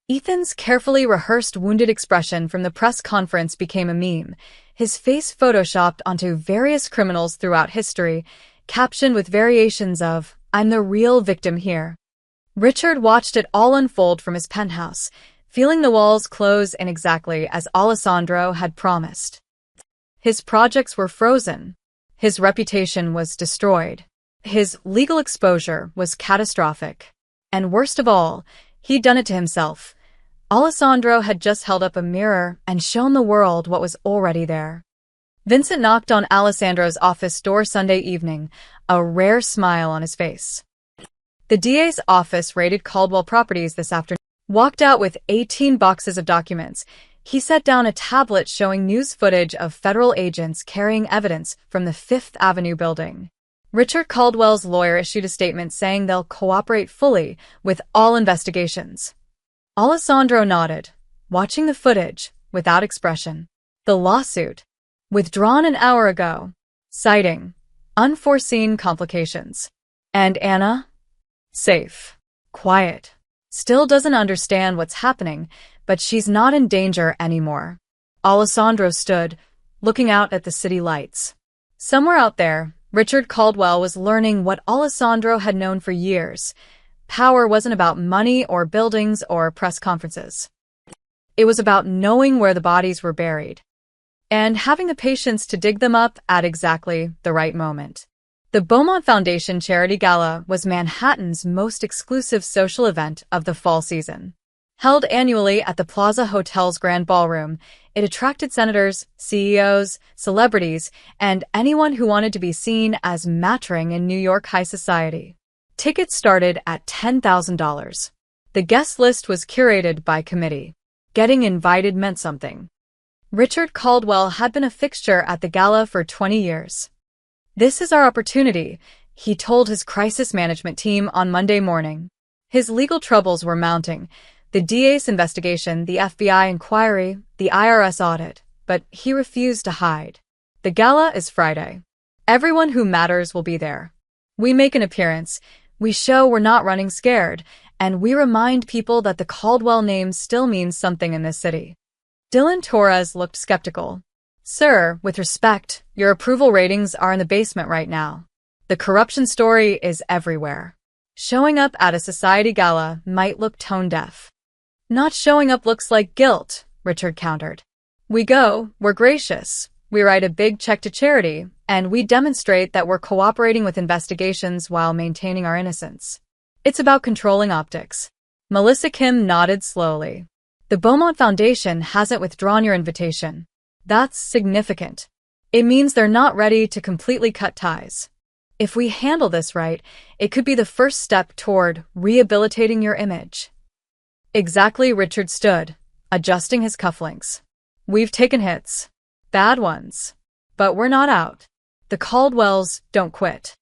Ethan's carefully rehearsed wounded expression from the press conference became a meme, his face photoshopped onto various criminals throughout history, captioned with variations of, "I'm the real victim here." Richard watched it all unfold from his penthouse, feeling the walls close in exactly as Alessandro had promised. His projects were frozen. His reputation was destroyed. His legal exposure was catastrophic. And worst of all, he'd done it to himself. Alessandro had just held up a mirror and shown the world what was already there. Vincent knocked on Alessandro's office door Sunday evening, a rare smile on his face. The DA's office raided Caldwell Properties this afternoon. Walked out with 18 boxes of documents. He set down a tablet showing news footage of federal agents carrying evidence from the Fifth Avenue building. Richard Caldwell's lawyer issued a statement saying they'll cooperate fully with all investigations. Alessandro nodded, watching the footage, without expression. The lawsuit, withdrawn an hour ago, citing unforeseen complications. And Anna? Safe. Quiet. Still doesn't understand what's happening, but she's not in danger anymore. Alessandro stood, looking out at the city lights. Somewhere out there, Richard Caldwell was learning what Alessandro had known for years. Power wasn't about money or buildings or press conferences. It was about knowing where the bodies were buried and having the patience to dig them up at exactly the right moment. The Beaumont Foundation Charity Gala was Manhattan's most exclusive social event of the fall season. Held annually at the Plaza Hotel's Grand Ballroom, it attracted senators, CEOs, celebrities, and anyone who wanted to be seen as mattering in New York high society. Tickets started at $10,000. The guest list was curated by committee. Getting invited meant something. Richard Caldwell had been a fixture at the gala for 20 years. "This is our opportunity," he told his crisis management team on Monday morning. His legal troubles were mounting: the DA's investigation, the FBI inquiry, the IRS audit, but he refused to hide. "The gala is Friday. Everyone who matters will be there. We make an appearance, we show we're not running scared, and we remind people that the Caldwell name still means something in this city." Dylan Torres looked skeptical. "Sir, with respect, your approval ratings are in the basement right now. The corruption story is everywhere. Showing up at a society gala might look tone-deaf." "Not showing up looks like guilt," Richard countered. "We go, we're gracious, we write a big check to charity, and we demonstrate that we're cooperating with investigations while maintaining our innocence. It's about controlling optics." Melissa Kim nodded slowly. "The Beaumont Foundation hasn't withdrawn your invitation. That's significant. It means they're not ready to completely cut ties. If we handle this right, it could be the first step toward rehabilitating your image." Exactly. Richard stood, adjusting his cufflinks. "We've taken hits. Bad ones. But we're not out. The Caldwells don't quit."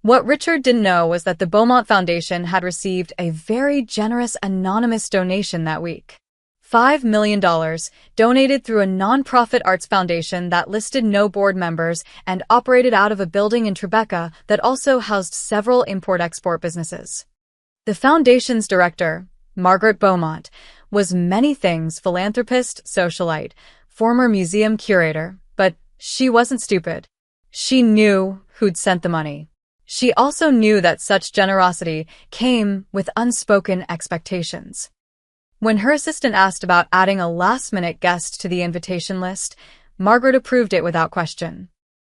What Richard didn't know was that the Beaumont Foundation had received a very generous anonymous donation that week. $5 million, donated through a nonprofit arts foundation that listed no board members and operated out of a building in Tribeca that also housed several import-export businesses. The foundation's director, Margaret Beaumont, was many things: philanthropist, socialite, former museum curator, but she wasn't stupid. She knew who'd sent the money. She also knew that such generosity came with unspoken expectations. When her assistant asked about adding a last-minute guest to the invitation list, Margaret approved it without question.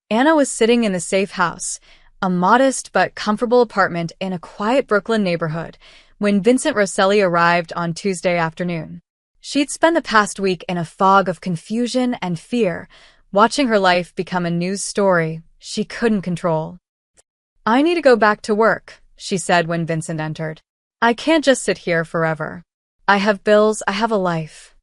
Anna was sitting in the safe house, a modest but comfortable apartment in a quiet Brooklyn neighborhood, when Vincent Rosselli arrived on Tuesday afternoon. She'd spent the past week in a fog of confusion and fear, watching her life become a news story she couldn't control. "I need to go back to work," she said when Vincent entered. "I can't just sit here forever. I have bills, I have a life."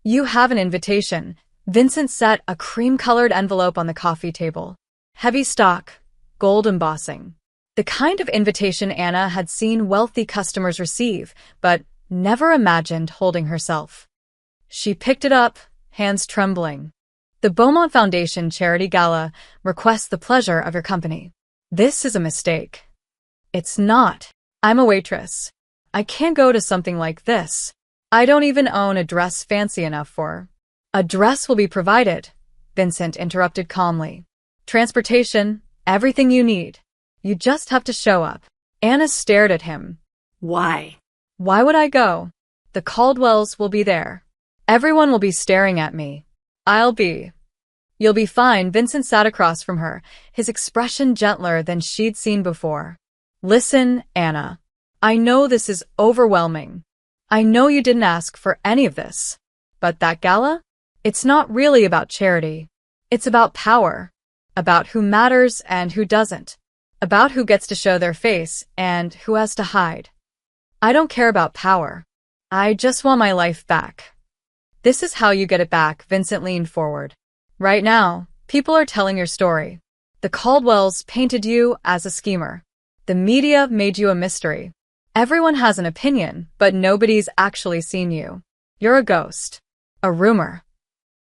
"You have an invitation." Vincent set a cream-colored envelope on the coffee table. Heavy stock, gold embossing. The kind of invitation Anna had seen wealthy customers receive, but never imagined holding herself. She picked it up, hands trembling. "The Beaumont Foundation Charity Gala requests the pleasure of your company." "This is a mistake." "It's not. I'm a waitress. I can't go to something like this. I don't even own a dress fancy enough for." "A dress will be provided," Vincent interrupted calmly. "Transportation, everything you need. You just have to show up." Anna stared at him. Why? "Why would I go? The Caldwells will be there. Everyone will be staring at me. You'll be fine." Vincent sat across from her, his expression gentler than she'd seen before. "Listen, Anna. I know this is overwhelming. I know you didn't ask for any of this. But that gala? It's not really about charity. It's about power. About who matters and who doesn't. About who gets to show their face and who has to hide. I don't care about power. I just want my life back." "This is how you get it back." Vincent leaned forward. "Right now, people are telling your story. The Caldwells painted you as a schemer. The media made you a mystery. Everyone has an opinion, but nobody's actually seen you. You're a ghost. A rumor.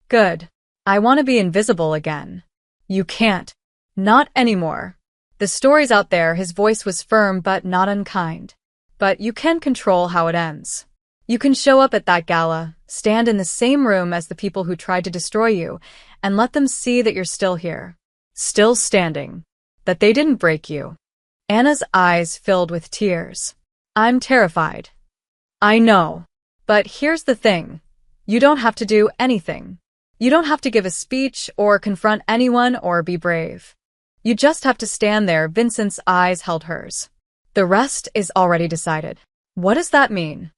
Good. I want to be invisible again. You can't. Not anymore. The story's out there." His voice was firm but not unkind. "But you can control how it ends. You can show up at that gala, stand in the same room as the people who tried to destroy you, and let them see that you're still here. Still standing. That they didn't break you." Anna's eyes filled with tears. "I'm terrified." "I know. But here's the thing. You don't have to do anything. You don't have to give a speech or confront anyone or be brave. You just have to stand there." Vincent's eyes held hers. "The rest is already decided." "What does that mean?"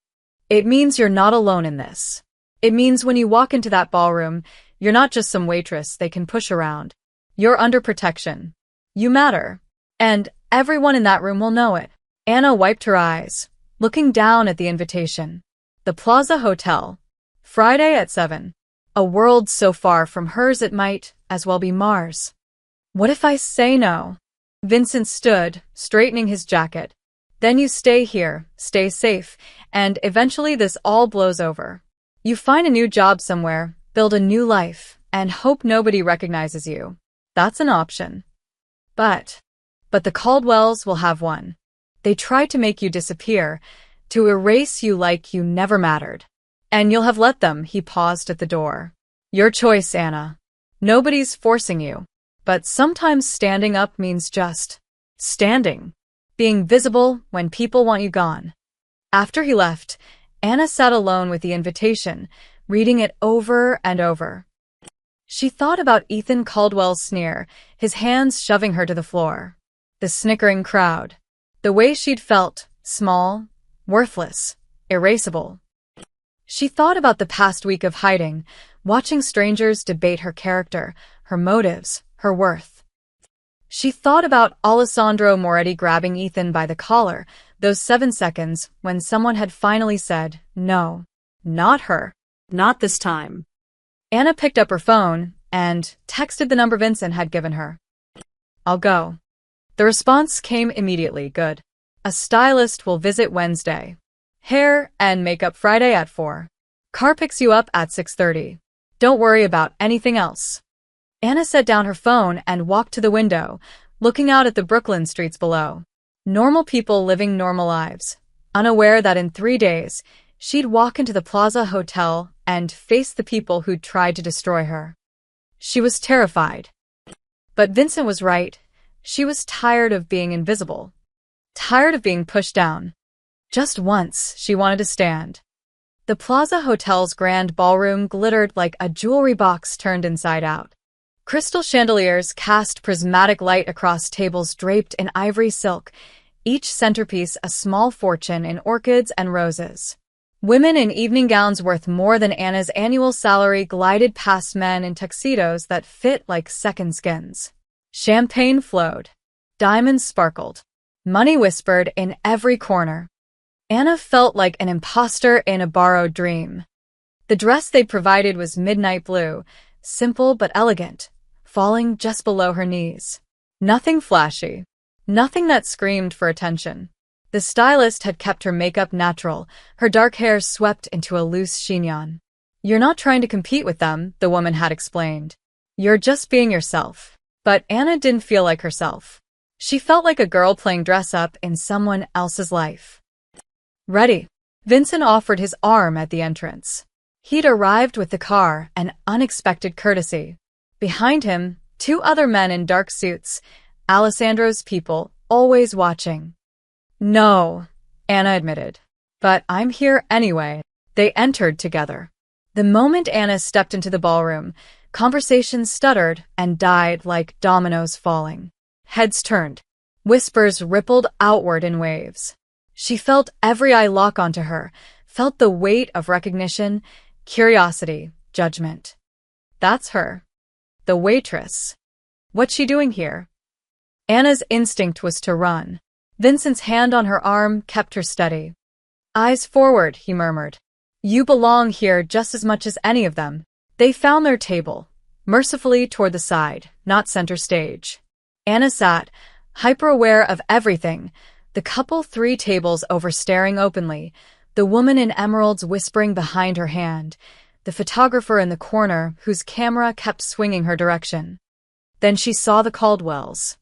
"It means you're not alone in this. It means when you walk into that ballroom, you're not just some waitress they can push around. You're under protection. You matter. And everyone in that room will know it." Anna wiped her eyes. looking down at the invitation. The Plaza Hotel. Friday at 7. A world so far from hers it might as well be Mars. What if I say no? Vincent stood, straightening his jacket. Then you stay here, stay safe, and eventually this all blows over. You find a new job somewhere, build a new life, and hope nobody recognizes you. That's an option. But the Caldwells will have one. They try to make you disappear, to erase you like you never mattered. And you'll have let them, he paused at the door. Your choice, Anna. Nobody's forcing you. But sometimes standing up means just standing. Being visible when people want you gone. After he left, Anna sat alone with the invitation, reading it over and over. She thought about Ethan Caldwell's sneer, his hands shoving her to the floor. The snickering crowd. The way she'd felt, small, worthless, erasable. She thought about the past week of hiding, watching strangers debate her character, her motives, her worth. She thought about Alessandro Moretti grabbing Ethan by the collar, those 7 seconds when someone had finally said, no, not her, not this time. Anna picked up her phone and texted the number Vincent had given her. I'll go. The response came immediately. Good. A stylist will visit Wednesday. Hair and makeup Friday at 4. Car picks you up at 6:30. Don't worry about anything else. Anna set down her phone and walked to the window, looking out at the Brooklyn streets below. Normal people living normal lives, unaware that in 3 days, she'd walk into the Plaza Hotel and face the people who'd tried to destroy her. She was terrified. But Vincent was right. She was tired of being invisible. Tired of being pushed down. Just once, she wanted to stand. The Plaza Hotel's grand ballroom glittered like a jewelry box turned inside out. Crystal chandeliers cast prismatic light across tables draped in ivory silk, each centerpiece a small fortune in orchids and roses. Women in evening gowns worth more than Anna's annual salary glided past men in tuxedos that fit like second skins. Champagne flowed. Diamonds sparkled. Money whispered in every corner. Anna felt like an imposter in a borrowed dream. The dress they provided was midnight blue, simple but elegant, falling just below her knees. Nothing flashy. Nothing that screamed for attention. The stylist had kept her makeup natural, her dark hair swept into a loose chignon. You're not trying to compete with them, the woman had explained. You're just being yourself. But Anna didn't feel like herself. She felt like a girl playing dress-up in someone else's life. Ready. Vincent offered his arm at the entrance. He'd arrived with the car, an unexpected courtesy. Behind him, 2 other men in dark suits, Alessandro's people, always watching. No, Anna admitted. But I'm here anyway. They entered together. The moment Anna stepped into the ballroom, conversation stuttered and died like dominoes falling. Heads turned. Whispers rippled outward in waves. She felt every eye lock onto her, felt the weight of recognition, curiosity, judgment. That's her. The waitress. What's she doing here? Anna's instinct was to run. Vincent's hand on her arm kept her steady. Eyes forward, he murmured. You belong here just as much as any of them. They found their table, mercifully toward the side, not center stage. Anna sat, hyper-aware of everything, the couple 3 tables over staring openly, the woman in emeralds whispering behind her hand, the photographer in the corner whose camera kept swinging her direction. Then she saw the Caldwells.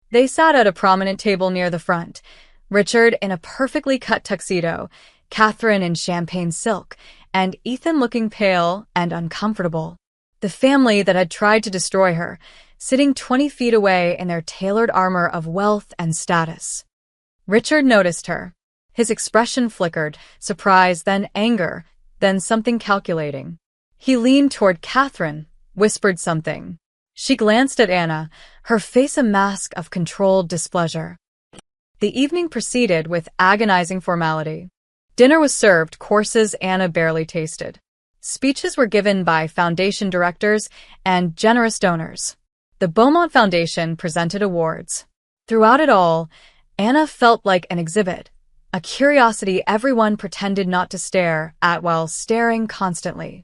They sat at a prominent table near the front, Richard in a perfectly cut tuxedo, Catherine in champagne silk, and Ethan looking pale and uncomfortable. The family that had tried to destroy her, sitting 20 feet away in their tailored armor of wealth and status. Richard noticed her. His expression flickered, surprise, then anger, then something calculating. He leaned toward Catherine, whispered something. She glanced at Anna, her face a mask of controlled displeasure. The evening proceeded with agonizing formality. Dinner was served, courses Anna barely tasted. Speeches were given by foundation directors and generous donors. The Beaumont Foundation presented awards. Throughout it all, Anna felt like an exhibit, a curiosity everyone pretended not to stare at while staring constantly.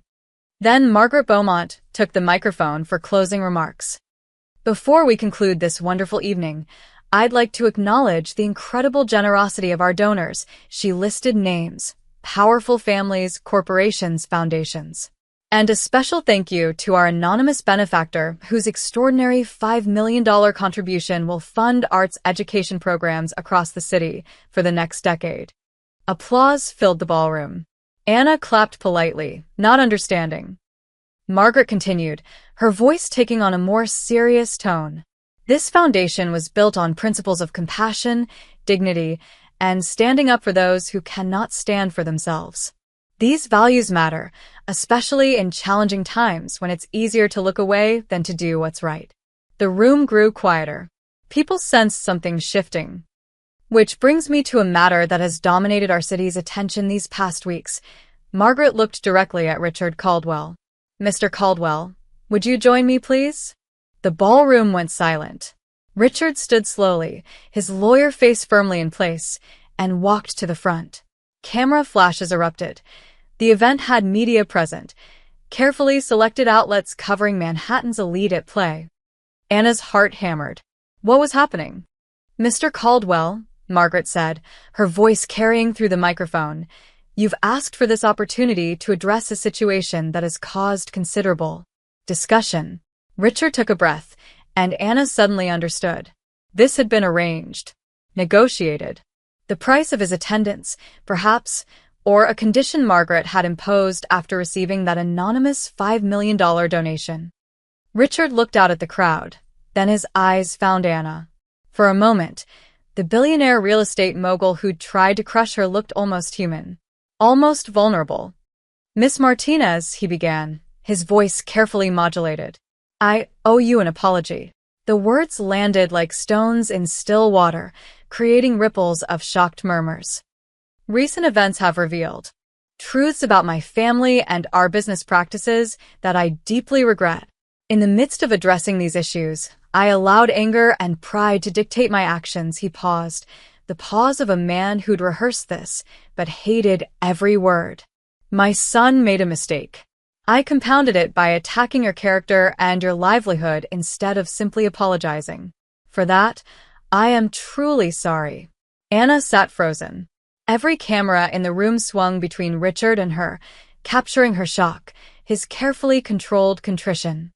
Then Margaret Beaumont took the microphone for closing remarks. Before we conclude this wonderful evening, I'd like to acknowledge the incredible generosity of our donors. She listed names, powerful families, corporations, foundations. And a special thank you to our anonymous benefactor whose extraordinary $5 million contribution will fund arts education programs across the city for the next decade. Applause filled the ballroom. Anna clapped politely, not understanding. Margaret continued, her voice taking on a more serious tone. This foundation was built on principles of compassion, dignity, and standing up for those who cannot stand for themselves. These values matter, especially in challenging times when it's easier to look away than to do what's right. The room grew quieter. People sensed something shifting. Which brings me to a matter that has dominated our city's attention these past weeks. Margaret looked directly at Richard Caldwell. Mr. Caldwell, would you join me, please? The ballroom went silent. Richard stood slowly, his lawyer face firmly in place, and walked to the front. Camera flashes erupted. The event had media present, carefully selected outlets covering Manhattan's elite at play. Anna's heart hammered. What was happening? Mr. Caldwell, Margaret said, her voice carrying through the microphone, you've asked for this opportunity to address a situation that has caused considerable discussion. Richard took a breath, and Anna suddenly understood. This had been arranged, negotiated. The price of his attendance, perhaps, or a condition Margaret had imposed after receiving that anonymous $5 million donation. Richard looked out at the crowd, then his eyes found Anna. For a moment, the billionaire real estate mogul who'd tried to crush her looked almost human, almost vulnerable. Miss Martinez, he began, his voice carefully modulated. I owe you an apology. The words landed like stones in still water, creating ripples of shocked murmurs. Recent events have revealed truths about my family and our business practices that I deeply regret. In the midst of addressing these issues, I allowed anger and pride to dictate my actions. He paused, the pause of a man who'd rehearsed this, but hated every word. My son made a mistake. I compounded it by attacking your character and your livelihood instead of simply apologizing. For that, I am truly sorry. Anna sat frozen. Every camera in the room swung between Richard and her, capturing her shock, his carefully controlled contrition.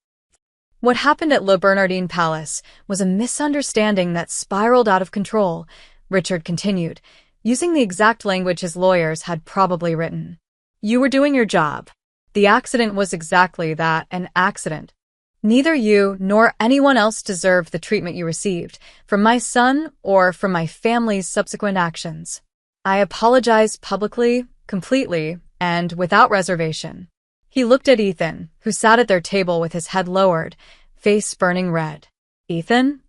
What happened at Le Bernardin Palace was a misunderstanding that spiraled out of control, Richard continued, using the exact language his lawyers had probably written. You were doing your job. The accident was exactly that, an accident. Neither you nor anyone else deserved the treatment you received, from my son or from my family's subsequent actions. I apologize publicly, completely, and without reservation. He looked at Ethan, who sat at their table with his head lowered, face burning red. Ethan?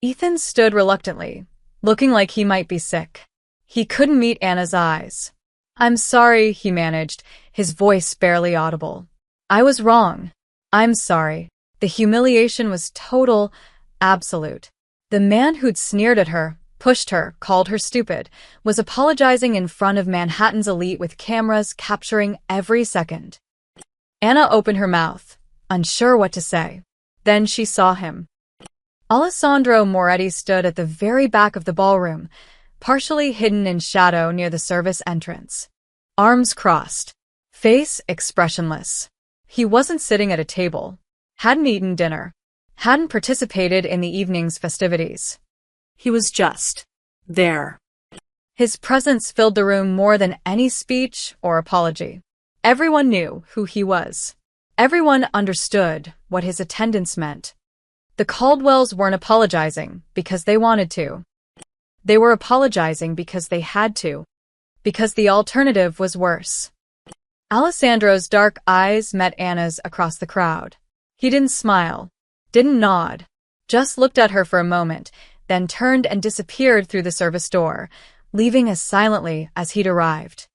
Ethan stood reluctantly, looking like he might be sick. He couldn't meet Anna's eyes. I'm sorry, he managed, his voice barely audible. I was wrong. I'm sorry. The humiliation was total, absolute. The man who'd sneered at her, pushed her, called her stupid, was apologizing in front of Manhattan's elite with cameras capturing every second. Anna opened her mouth, unsure what to say. Then she saw him. Alessandro Moretti stood at the very back of the ballroom, partially hidden in shadow near the service entrance. Arms crossed, face expressionless. He wasn't sitting at a table, hadn't eaten dinner, hadn't participated in the evening's festivities. He was just there. His presence filled the room more than any speech or apology. Everyone knew who he was. Everyone understood what his attendance meant. The Caldwells weren't apologizing because they wanted to. They were apologizing because they had to, because the alternative was worse. Alessandro's dark eyes met Anna's across the crowd. He didn't smile, didn't nod, just looked at her for a moment, then turned and disappeared through the service door, leaving as silently as he'd arrived.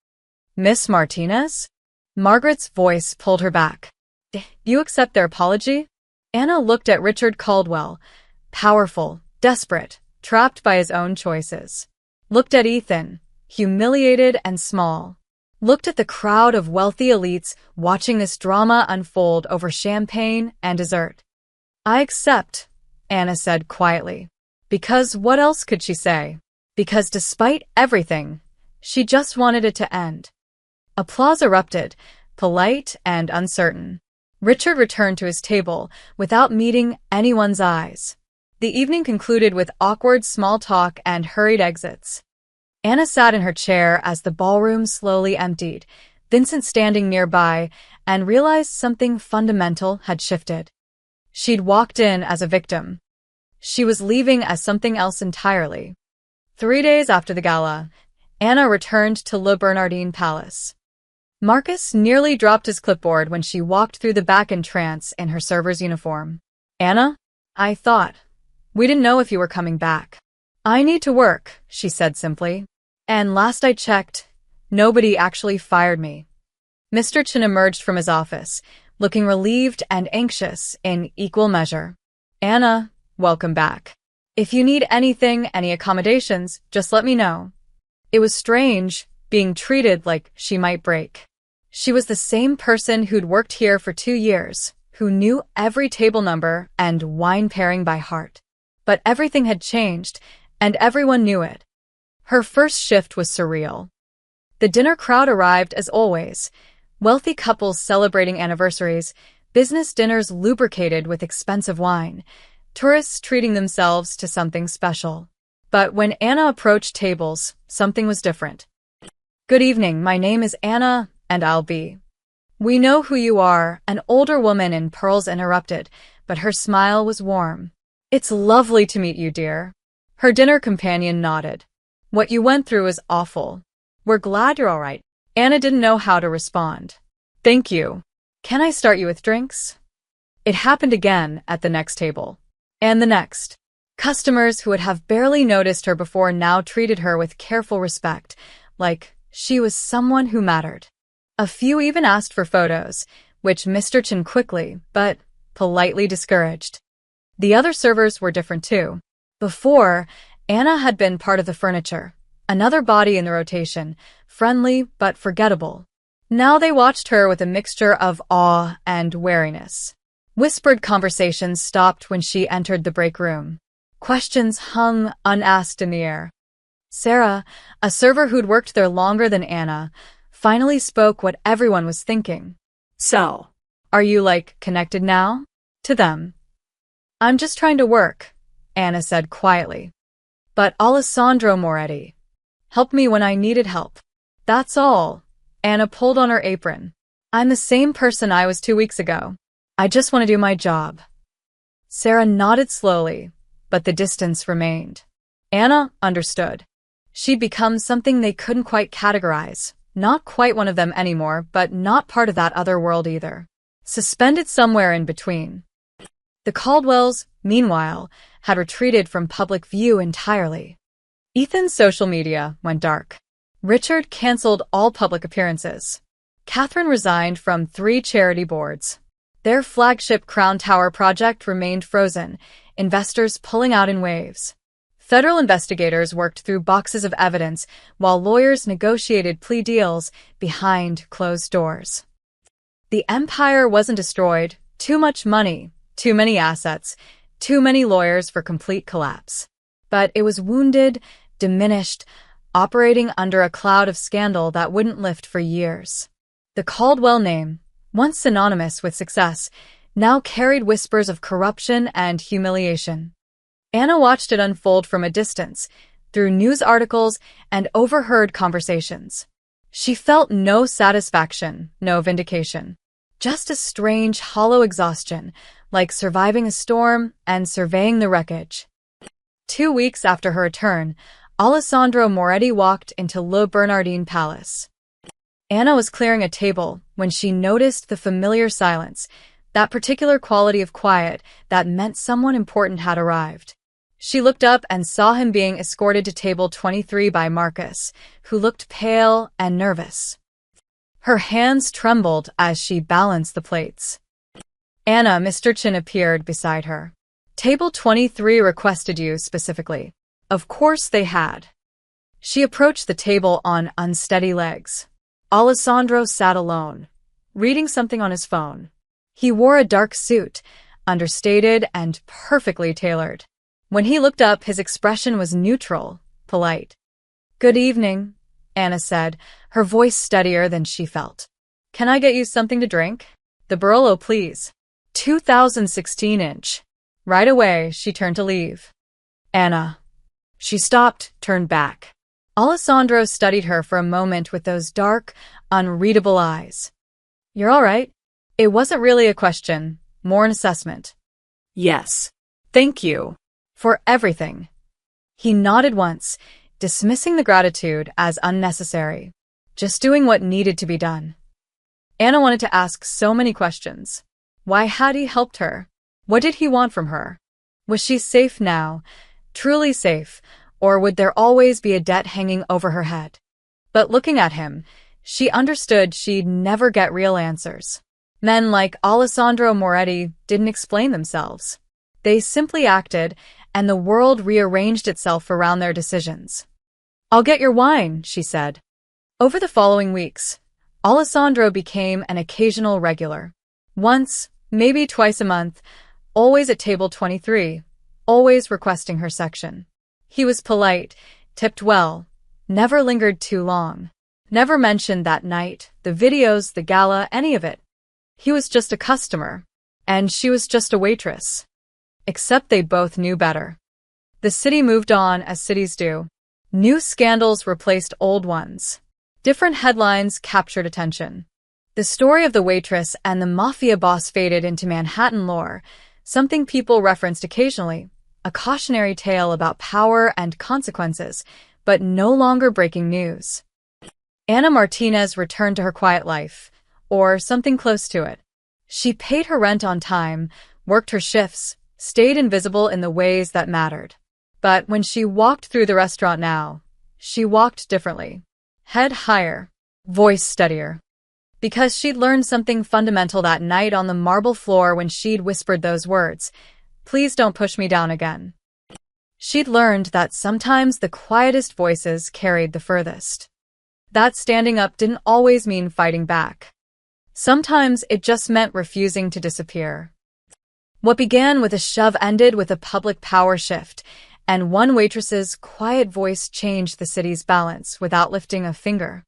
Miss Martinez? Margaret's voice pulled her back. You accept their apology? Anna looked at Richard Caldwell, powerful, desperate, trapped by his own choices. Looked at Ethan, humiliated and small, looked at the crowd of wealthy elites watching this drama unfold over champagne and dessert. "I accept," Anna said quietly. Because what else could she say? Because despite everything, she just wanted it to end. Applause erupted, polite and uncertain. Richard returned to his table without meeting anyone's eyes. The evening concluded with awkward small talk and hurried exits. Anna sat in her chair as the ballroom slowly emptied, Vincent standing nearby, and realized something fundamental had shifted. She'd walked in as a victim. She was leaving as something else entirely. 3 days after the gala, Anna returned to Le Bernardin Palace. Marcus nearly dropped his clipboard when she walked through the back entrance in her server's uniform. "Anna, I thought. We didn't know if you were coming back." "I need to work," she said simply. "And last I checked, nobody actually fired me." Mr. Chen emerged from his office, looking relieved and anxious in equal measure. "Anna, welcome back. If you need anything, any accommodations, just let me know." It was strange, being treated like she might break. She was the same person who'd worked here for 2 years, who knew every table number and wine pairing by heart. But everything had changed, and everyone knew it. Her first shift was surreal. The dinner crowd arrived as always, wealthy couples celebrating anniversaries, business dinners lubricated with expensive wine, tourists treating themselves to something special. But when Anna approached tables, something was different. "Good evening, my name is Anna, and I'll be." "We know who you are," an older woman in pearls interrupted, but her smile was warm. "It's lovely to meet you, dear." Her dinner companion nodded. "What you went through is awful. We're glad you're all right." Anna didn't know how to respond. "Thank you. Can I start you with drinks?" It happened again at the next table. And the next. Customers who would have barely noticed her before now treated her with careful respect, like she was someone who mattered. A few even asked for photos, which Mr. Chen quickly, but politely discouraged. The other servers were different too. Before, Anna had been part of the furniture, another body in the rotation, friendly but forgettable. Now they watched her with a mixture of awe and wariness. Whispered conversations stopped when she entered the break room. Questions hung unasked in the air. Sarah, a server who'd worked there longer than Anna, finally spoke what everyone was thinking. "So, "Are you, connected now?" To them. "I'm just trying to work," Anna said quietly. "But Alessandro Moretti helped me when I needed help. That's all." Anna pulled on her apron. "I'm the same person I was 2 weeks ago. I just want to do my job." Sarah nodded slowly, but the distance remained. Anna understood. She'd become something they couldn't quite categorize, not quite one of them anymore, but not part of that other world either. Suspended somewhere in between. The Caldwells, meanwhile, had retreated from public view entirely. Ethan's social media went dark. Richard canceled all public appearances. Catherine resigned from 3 charity boards. Their flagship Crown Tower project remained frozen, investors pulling out in waves. Federal investigators worked through boxes of evidence while lawyers negotiated plea deals behind closed doors. The empire wasn't destroyed. Too much money, too many assets, too many lawyers for complete collapse. But it was wounded, diminished, operating under a cloud of scandal that wouldn't lift for years. The Caldwell name, once synonymous with success, now carried whispers of corruption and humiliation. Anna watched it unfold from a distance, through news articles and overheard conversations. She felt no satisfaction, no vindication. Just a strange, hollow exhaustion, like surviving a storm and surveying the wreckage. 2 weeks after her return, Alessandro Moretti walked into Le Bernardin Palace. Anna was clearing a table when she noticed the familiar silence, that particular quality of quiet that meant someone important had arrived. She looked up and saw him being escorted to table 23 by Marcus, who looked pale and nervous. Her hands trembled as she balanced the plates. "Anna," Mr. Chen appeared beside her. "Table 23 requested you specifically." Of course they had. She approached the table on unsteady legs. Alessandro sat alone, reading something on his phone. He wore a dark suit, understated and perfectly tailored. When he looked up, his expression was neutral, polite. "Good evening," Anna said, her voice steadier than she felt. "Can I get you something to drink?" "The Barolo, please." 2016-inch. Right away, she turned to leave. "Anna." She stopped, turned back. Alessandro studied her for a moment with those dark, unreadable eyes. "You're all right?" It wasn't really a question, more an assessment. "Yes. Thank you." "For everything." He nodded once, dismissing the gratitude as unnecessary, just doing what needed to be done. Anna wanted to ask so many questions. Why had he helped her? What did he want from her? Was she safe now, truly safe, or would there always be a debt hanging over her head? But looking at him, she understood she'd never get real answers. Men like Alessandro Moretti didn't explain themselves. They simply acted, and the world rearranged itself around their decisions. "I'll get your wine," she said. Over the following weeks, Alessandro became an occasional regular. Once, maybe twice a month, always at table 23, always requesting her section. He was polite, tipped well, never lingered too long, never mentioned that night, the videos, the gala, any of it. He was just a customer, and she was just a waitress. Except they both knew better. The city moved on as cities do. New scandals replaced old ones. Different headlines captured attention. The story of the waitress and the Mafia boss faded into Manhattan lore, something people referenced occasionally, a cautionary tale about power and consequences, but no longer breaking news. Anna Martinez returned to her quiet life, or something close to it. She paid her rent on time, worked her shifts, stayed invisible in the ways that mattered. But when she walked through the restaurant now, she walked differently. Head higher, voice steadier. Because she'd learned something fundamental that night on the marble floor when she'd whispered those words, "Please don't push me down again." She'd learned that sometimes the quietest voices carried the furthest. That standing up didn't always mean fighting back. Sometimes it just meant refusing to disappear. What began with a shove ended with a public power shift, and one waitress's quiet voice changed the city's balance without lifting a finger.